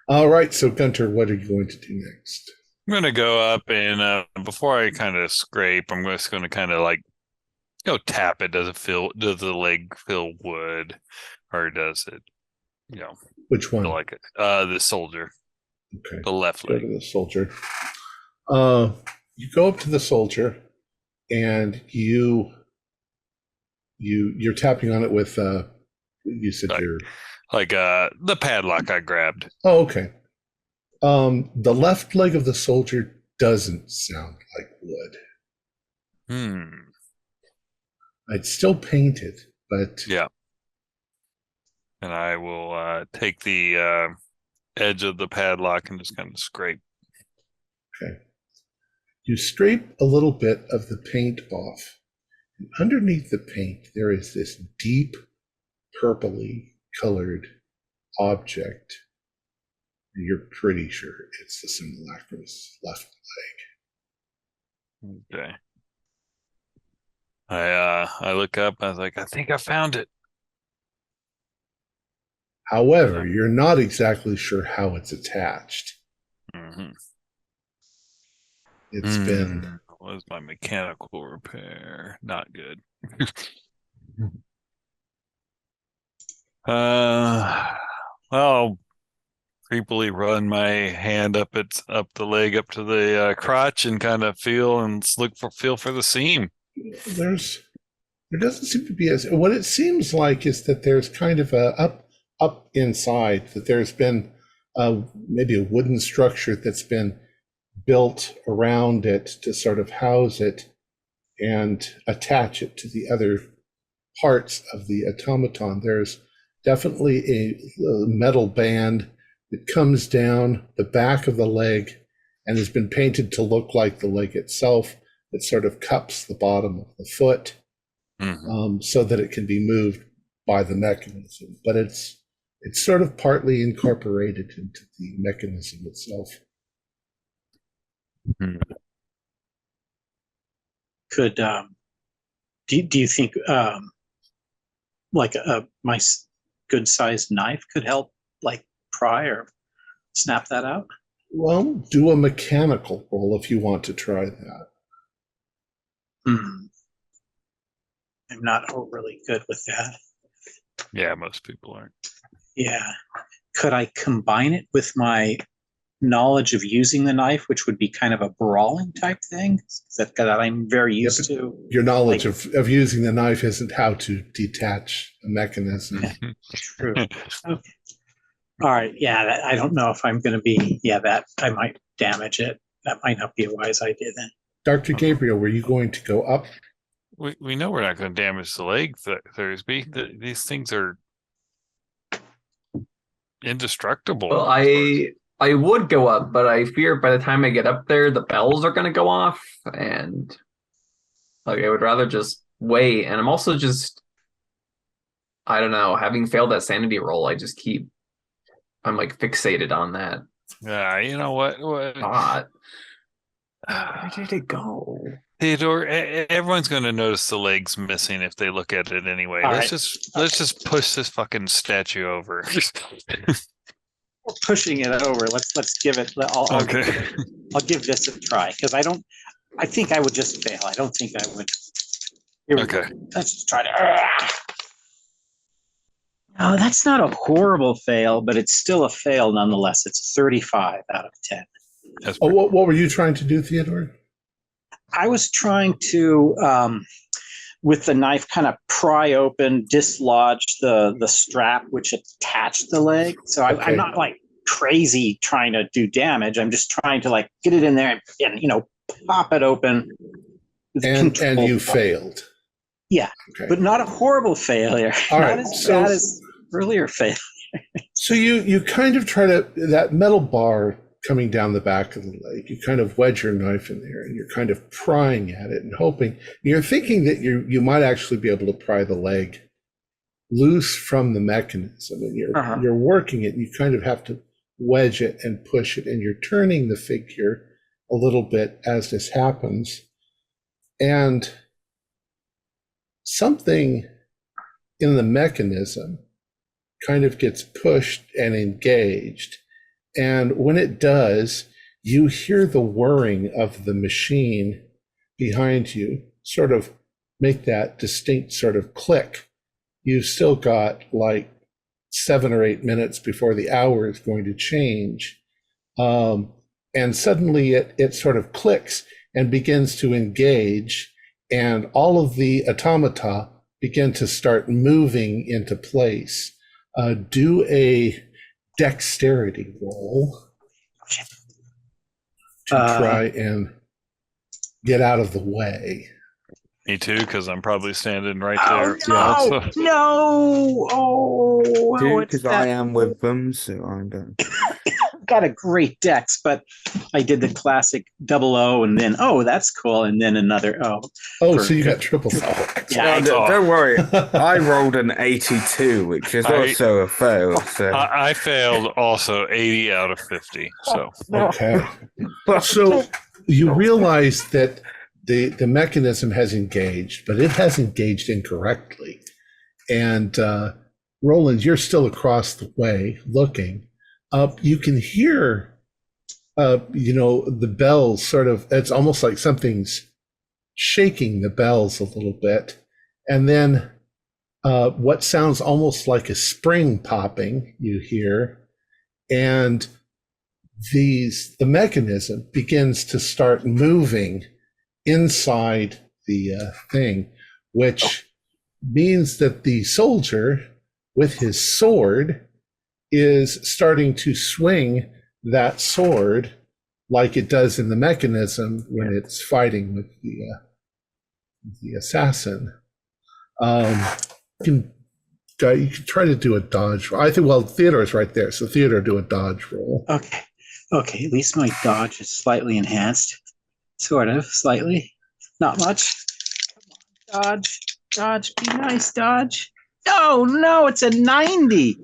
All right, so Gunter, what are you going to do next? I'm going to go up and before I kind of scrape, I'm just going to kind of like tap it. Does the leg feel wood, or does it, Which one? feel like it? The soldier. Okay. The left Go leg. to the soldier. You go up to the soldier, and you're tapping on it with you said like the padlock I grabbed. Oh, okay. The left leg of the soldier doesn't sound like wood. It's still painted, but yeah. And I will take the edge of the padlock and just kind of scrape. Okay. You scrape a little bit of the paint off. And underneath the paint, there is this deep, purpley colored object. And you're pretty sure it's the simulacrum's left leg. Okay. I look up. I was like, I think I found it. However, you're not exactly sure how it's attached. Mm-hmm. It's been. What is my mechanical repair? Not good. Well, creepily run my hand up the leg up to the crotch and kind of feel for the seam. There doesn't seem to be what it seems like is that there's kind of a up inside that there's been maybe a wooden structure that's been built around it to sort of house it, and attach it to the other parts of the automaton. There's definitely a metal band that comes down the back of the leg and has been painted to look like the leg itself. That sort of cups the bottom of the foot, so that it can be moved by the mechanism. But it's sort of partly incorporated into the mechanism itself. Could do you think like my good sized knife could help, like pry or snap that out? Well, do a mechanical roll if you want to try that. I'm not overly good with that. Yeah, most people aren't. Yeah. Could I combine it with my knowledge of using the knife, which would be kind of a brawling type thing that I'm very used to? Your knowledge of using the knife isn't how to detach a mechanism. True. Okay. All right. Yeah, I don't know if I'm going to be. Yeah, that I might damage it. That might not be a wise idea then. Dr. Gabriel, were you going to go up? We know we're not going to damage the leg, Thursby. These things are indestructible. Well, I would go up, but I fear by the time I get up there, the bells are going to go off, and like I would rather just wait. And I'm also just, I don't know, having failed that sanity roll, I'm like fixated on that. Yeah, you know what? Thought. Where did it go? Theodore, everyone's going to notice the legs missing if they look at it anyway. Let's just push this fucking statue over. We're pushing it over. Let's give it. Okay. I'll give this a try because I think I would just fail. I don't think I would. Here we go. Let's just try to. No, that's not a horrible fail, but it's still a fail nonetheless. It's 35 out of 10. What were you trying to do, Theodore? I was trying to, with the knife, kind of pry open, dislodge the strap which attached the leg. So I'm not like crazy trying to do damage. I'm just trying to like get it in there and pop it open. And you failed. Yeah, okay. But not a horrible failure. All not right, as bad as earlier failure. So you kind of try to, that metal bar coming down the back of the leg, you kind of wedge your knife in there and you're kind of prying at it and hoping, you're thinking that you might actually be able to pry the leg loose from the mechanism, and you're working it, and you kind of have to wedge it and push it, and you're turning the figure a little bit as this happens, and something in the mechanism kind of gets pushed and engaged. And when it does, you hear the whirring of the machine behind you sort of make that distinct sort of click. You've still got like 7 or 8 minutes before the hour is going to change. And suddenly it sort of clicks and begins to engage, and all of the automata begin to start moving into place. Do a dexterity roll to try and get out of the way. Me too, because I'm probably standing right there. No, no! Oh, because I am with them, so I'm done. Got a great dex, but I did the classic 00 and then that's cool, and then another so you got triple. Yeah, don't worry. I rolled an 82, which is also a fail. So I failed also 80 out of 50. So okay, so you realize that the mechanism has engaged, but it has engaged incorrectly. And Roland, you're still across the way looking. You can hear, the bells sort of, it's almost like something's shaking the bells a little bit. And then what sounds almost like a spring popping, you hear. And the mechanism begins to start moving inside the thing, which means that the soldier with his sword is starting to swing that sword like it does in the mechanism when it's fighting with the assassin. You can try to do a dodge roll. I think, well, Theodore's right there, so Theodore, do a dodge roll. Okay. Okay, at least my dodge is slightly enhanced. Sort of, slightly. Not much. Come on, dodge. Dodge, be nice, dodge. No, it's a 90.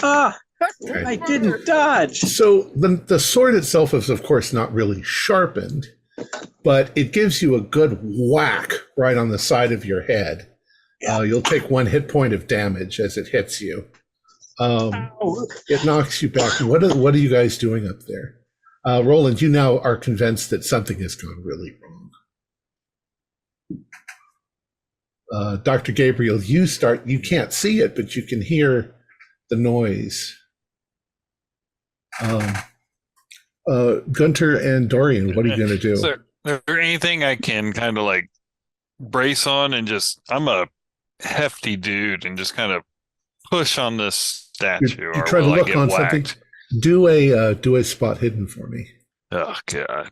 Okay. I didn't dodge. So the sword itself is, of course, not really sharpened, but it gives you a good whack right on the side of your head. You'll take 1 hit point of damage as it hits you. It knocks you back. What are you guys doing up there? Roland, you now are convinced that something has gone really wrong. Dr. Gabriel, you can't see it, but you can hear the noise. Gunter and Dorian, what are you going to do? Is there anything I can kind of like brace on and just, I'm a hefty dude and just kind of push on this statue? You try to look on something. Do a spot hidden for me. Oh God.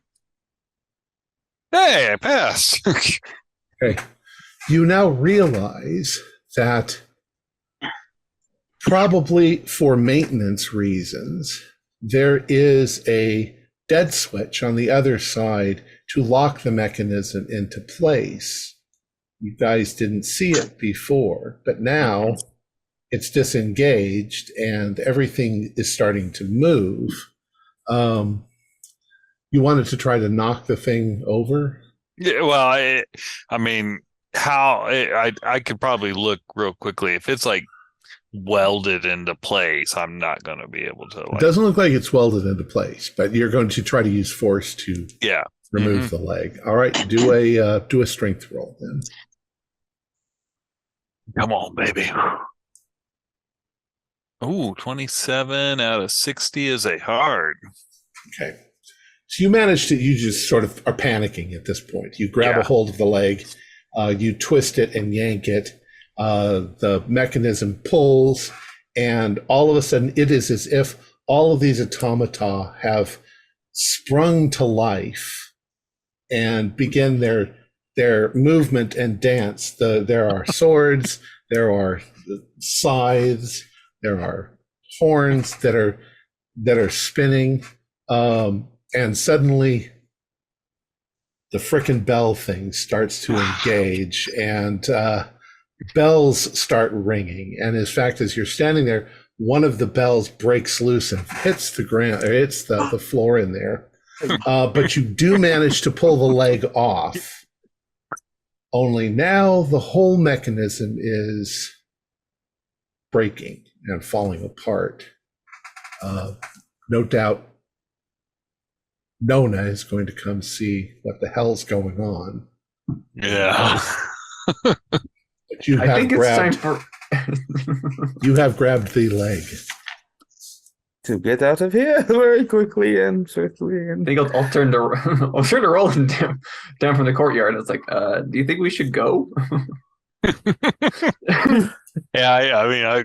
Hey, I passed. Okay. You now realize that probably for maintenance reasons, there is a dead switch on the other side to lock the mechanism into place. You guys didn't see it before, but now it's disengaged and everything is starting to move. You wanted to try to knock the thing over? Yeah, well, I mean, I could probably look real quickly. If it's like welded into place, I'm not going to be able to. It doesn't look like it's welded into place, but you're going to try to use force to remove the leg. All right, do a strength roll then. Come on, baby. Ooh, 27 out of 60 is a hard. Okay. So you just sort of are panicking at this point. You grab a hold of the leg, you twist it and yank it. The mechanism pulls, and all of a sudden it is as if all of these automata have sprung to life and begin their movement and dance. There are swords, there are scythes, there are horns that are spinning, and suddenly the frickin' bell thing starts to engage, and bells start ringing. And in fact, as you're standing there, one of the bells breaks loose and hits the ground, or hits the floor in there. But you do manage to pull the leg off. Only now the whole mechanism is breaking and falling apart. No doubt Nona is going to come see what the hell's going on. Yeah. But you have you have grabbed the leg. To get out of here very quickly and swiftly. I think I'll turn to Roland down from the courtyard. It's like, do you think we should go? Yeah,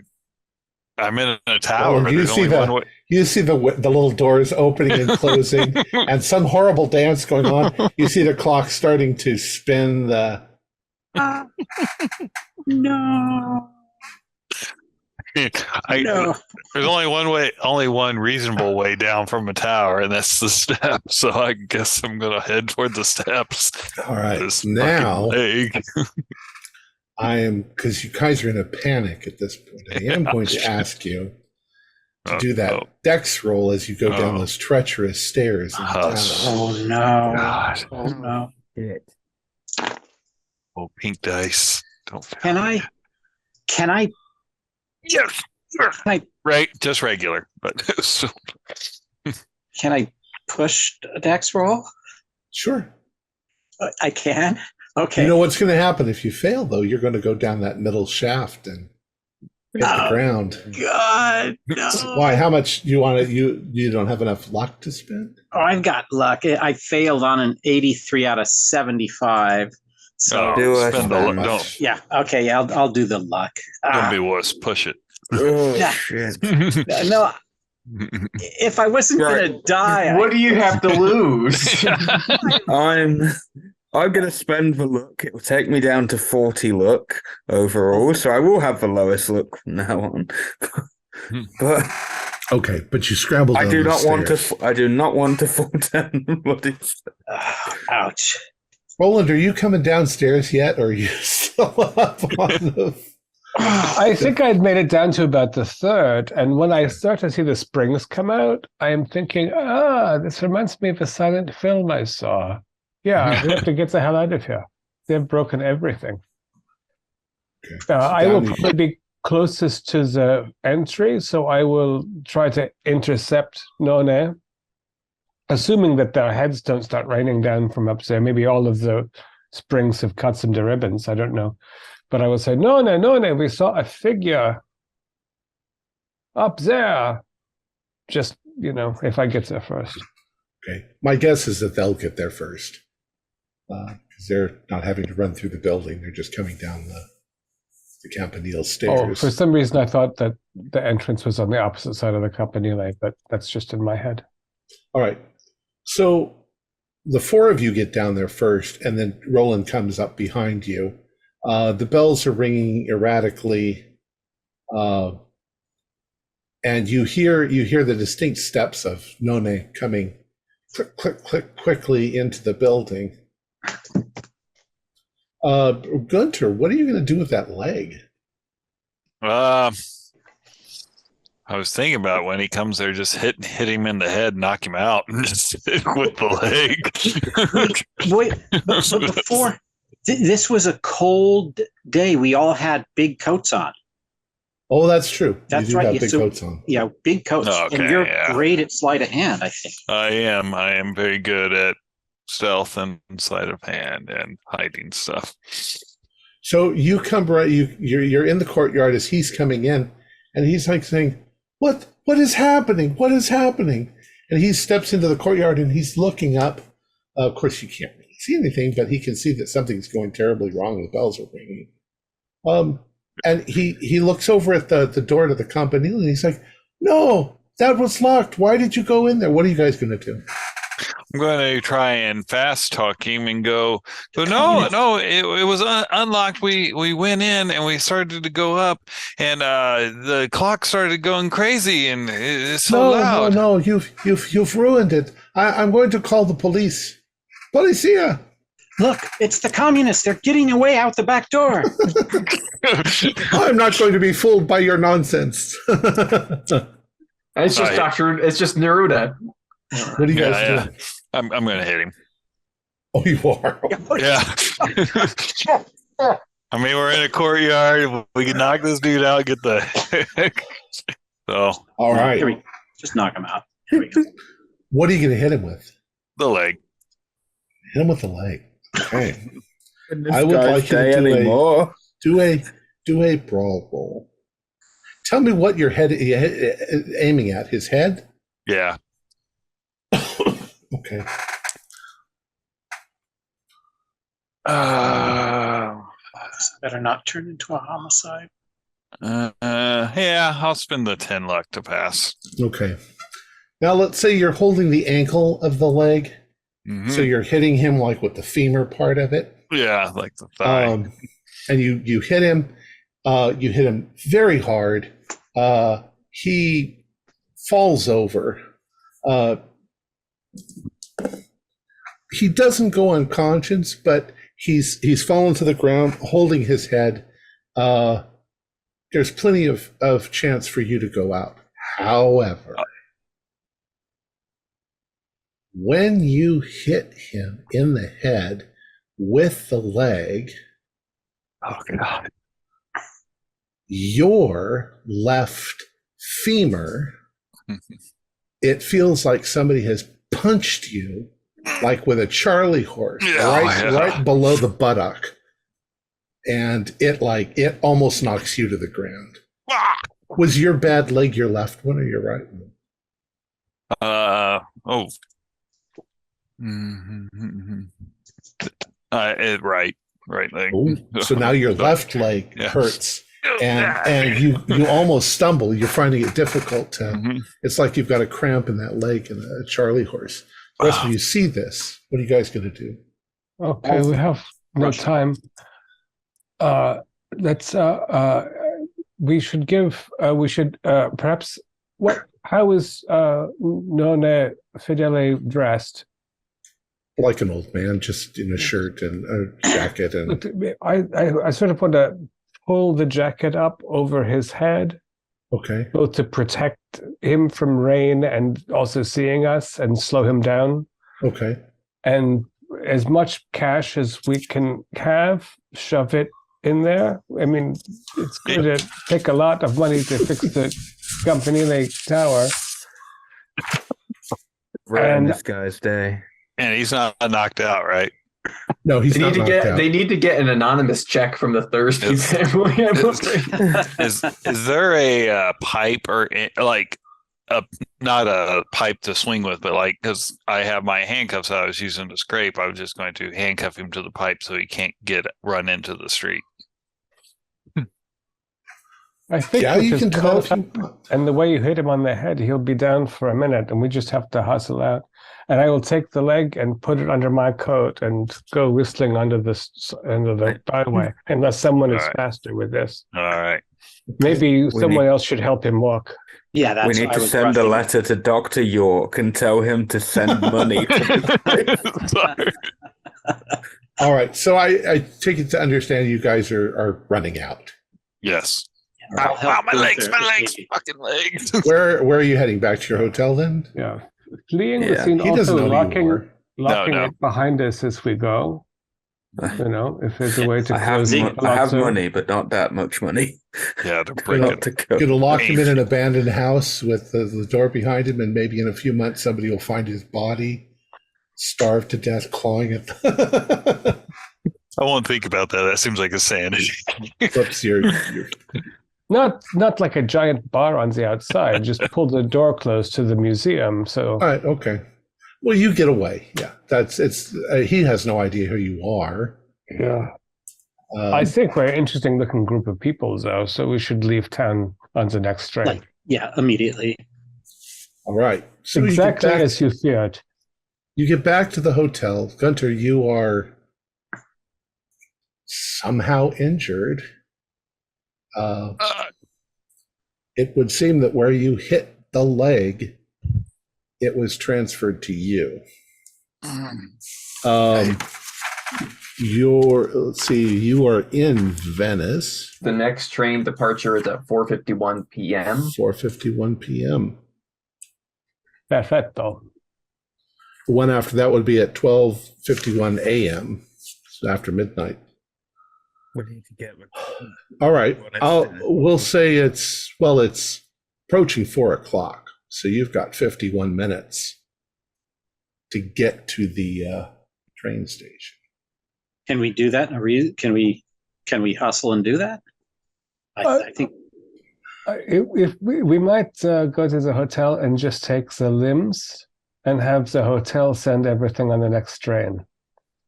I'm in a tower. Well, you see the little doors opening and closing, and some horrible dance going on. You see the clock starting to spin. No. No. There's only one reasonable way down from a tower, and that's the steps. So I guess I'm gonna head toward the steps. All right, now because you guys are in a panic at this point. I am going to ask you to do that dex roll as you go down those treacherous stairs. Oh no! God. Oh no! Oh, pink dice. Don't. Can I? Yes. Sure. Right, just regular, but Can I push a dex roll? Sure. I can. Okay. You know what's going to happen if you fail, though? You're going to go down that middle shaft and hit the ground. God, no. Why? How much you want to? You don't have enough luck to spend? Oh, I've got luck. I failed on an 83 out of 75. So yeah. Okay. Yeah, I'll do the luck. Don't be wuss. Push it. Oh shit! No. If I wasn't going to die, what do you have to lose? I'm going to spend the luck. It will take me down to 40 luck overall, so I will have the lowest luck from now on. But Okay, but you scrambled I down do the not want stairs. to. I do not want to fall down the bloody stairs. Ouch. Roland, are you coming downstairs yet, or are you still up on the... I think I'd made it down to about the third, and when I start to see the springs come out, I am thinking, this reminds me of a silent film I saw. Yeah, we have to get the hell out of here. They've broken everything. Okay. I will Down you- probably be closest to the entry, so I will try to intercept None, assuming that their heads don't start raining down from up there. Maybe all of the springs have cut them to ribbons. I don't know. But I will say, None, we saw a figure up there. Just, if I get there first. Okay. My guess is that they'll get there first. Because they're not having to run through the building. They're just coming down the Campanile stairs. Oh, for some reason I thought that the entrance was on the opposite side of the Campanile, but that's just in my head. All right. So the four of you get down there first, and then Roland comes up behind you. The bells are ringing erratically, and you hear the distinct steps of None coming click, click, click quickly into the building. Gunter, what are you going to do with that leg? I was thinking about when he comes there, just hit him in the head, knock him out, and just hit with the leg. Wait, but before, this was a cold day. We all had big coats on. Oh, that's true. That's you do right. have Yeah, big so- coats on. Yeah, big coats. Okay, and you're yeah. great at sleight of hand, I think. I am very good at stealth and sleight of hand and hiding stuff. So you come right. You're in the courtyard as he's coming in, and he's like saying, "What is happening? What is happening?" And he steps into the courtyard and he's looking up. Of course, you can't really see anything, but he can see that something's going terribly wrong. The bells are ringing. And he looks over at the door to the Campanile and he's like, "No, that was locked. Why did you go in there? What are you guys going to do?" I'm going to try and fast talk him and go. No, it was unlocked. We went in and we started to go up, and the clock started going crazy, and it's so loud. No, you've ruined it. I'm going to call the police. Policia. Look, it's the communists. They're getting away out the back door. I'm not going to be fooled by your nonsense. It's just It's just Neruda. What do you guys Yeah. do? I'm going to hit him. Oh, you are. Yeah. I mean, we're in a courtyard. We can knock this dude out. Get the. So All right. Here we just knock him out. Here we go. What are you going to hit him with? the leg. Hit him with the leg. Okay. Goodness, I would guys, like you to say do anymore. do a brawl roll. Tell me what your head aiming at. His head? Yeah. Okay. This better not turn into a homicide. Yeah, I'll spend the 10 luck to pass. Okay. Now let's say you're holding the ankle of the leg, Mhm. so you're hitting him like with the femur part of it. Yeah, like the thigh. And you hit him. You hit him very hard. He falls over. He doesn't go unconscious, but he's fallen to the ground, holding his head. There's plenty of chance for you to go out. However, when you hit him in the head with the leg, Oh, God. your left femur, it feels like somebody has punched you like with a Charlie horse, right below the buttock. And it almost knocks you to the ground. Ah! Was your bad leg your left one or your right one? Oh. Mm-hmm. Right leg. Oh, so now your left leg Yeah. hurts. And you almost stumble. You're finding it difficult to. Mhm. It's like you've got a cramp in that leg and a Charlie horse. The rest of you see this. What are you guys going to do? Okay, we have no Russia. time. Let's we should give perhaps how is Nona Fidele dressed? Like an old man, just in a shirt and a jacket, and I sort of want to pull the jacket up over his head, okay. both to protect him from rain and also seeing us and slow him down. Okay. And as much cash as we can have, shove it in there. I mean, it's going to take a lot of money to fix the Campanile Tower. Right in And- this guy's day. And he's not knocked out, right? No, he's They not need to knocked get out. they need to get an anonymous check from the Thursday It's- family. Is there a pipe or like a not a pipe to swing with, but like because I have my handcuffs I was using to scrape, I was just going to handcuff him to the pipe so he can't run into the street. I think Yeah, with you his can do that coat if you want. and the way you hit him on the head, he'll be down for a minute, and we just have to hustle out. And I will take the leg and put it under my coat and go whistling under the byway, unless someone is All right. faster with this. All right. Maybe We someone need- else should help him walk. Yeah, that's We need what I to was send a rushing. letter to Dr. York and tell him to send money. Sorry. All right. So I take it to understand you guys are running out. Yes. I'll help my legs, Gunther my if legs, needed. fucking legs. Where are you heading? Back to your hotel then? Yeah. Fleeing the Yeah, scene, He doesn't also know who you are. locking No. it behind us as we go. You know, if there's a way to I have, close it. I have Palazzo. money, but not that much money. Yeah, they're breaking. Not to go. Gonna lock him in an abandoned house with the door behind him, and maybe in a few months somebody will find his body, starved to death, clawing it. I won't think about that. That seems like insanity. Whoops, you're Not like a giant bar on the outside. Just pull the door closed to the museum. So all right. Okay. Well, you get away. Yeah, it's. He has no idea who you are. yeah. I think we're an interesting looking group of people, though. So we should leave town on the next train. Like, yeah, immediately. all right. So Exactly you get back, as you feared. you get back to the hotel. Gunter, you are somehow injured. It would seem that where you hit the leg, it was transferred to you. Let's see, you are in Venice, The next train departure is at 4:51 p.m. 4:51 p.m. Perfetto. The one after that would be at 12:51 a.m. So after midnight. We need to get. All right. We'll say it's approaching 4:00. So you've got 51 minutes to get to the train station. Can we do that? Can we hustle and do that? I think If we might go to the hotel and just take the limbs and have the hotel send everything on the next train,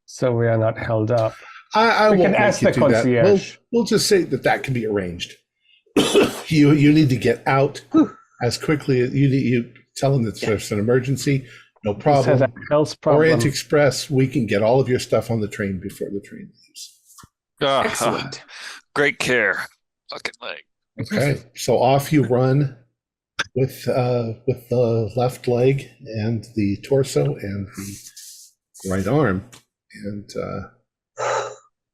so we are not held up. I We won't can make ask you the do that. concierge. We'll just say that can be arranged. you need to get out as quickly as you tell them that there's an emergency. No Just has problem. a health problem. Orient Express, we can get all of your stuff on the train before the train leaves. Excellent. Great care. Fucking leg. Okay, so off you run with the left leg and the torso and the right arm, and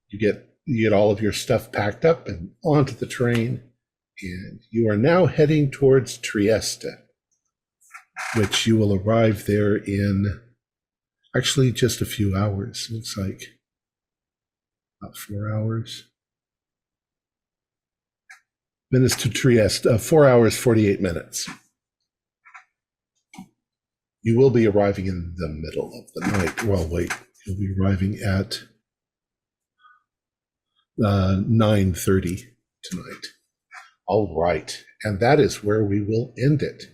you get all of your stuff packed up and onto the train, and you are now heading towards Trieste, which you will arrive there in actually just a few hours. Looks like about 4 hours. Venice to Trieste, 4 hours, 48 minutes. You will be arriving in the middle of the night. Well, wait, you'll be arriving at 9:30 tonight. All right, and that is where we will end it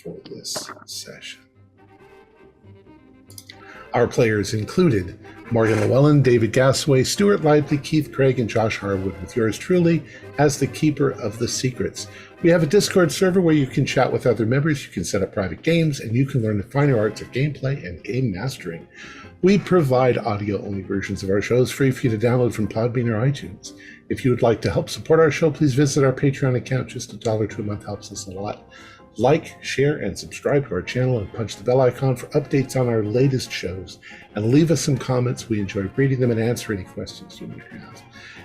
for this session. Our players included Morgan Llewellyn, David Gasaway, Stuart Lively, Keith Craig, and Josh Harwood, with yours truly as the Keeper of the Secrets. We have a Discord server where you can chat with other members, you can set up private games, and you can learn the finer arts of gameplay and game mastering. We provide audio-only versions of our shows free for you to download from Podbean or iTunes. If you would like to help support our show, please visit our Patreon account. Just $1 a month helps us a lot. Like, share, and subscribe to our channel, and punch the bell icon for updates on our latest shows. And leave us some comments. We enjoy reading them and answer any questions you may have.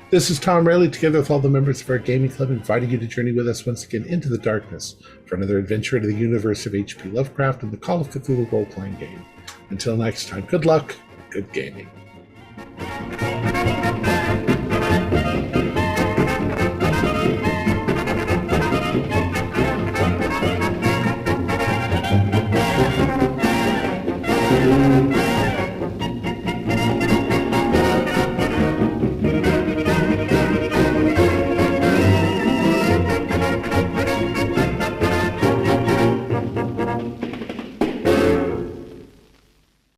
This is Tom Rayleigh, together with all the members of our gaming club, inviting you to journey with us once again into the darkness for another adventure into the universe of H.P. Lovecraft and the Call of Cthulhu role-playing game. Until next time, good luck, good gaming.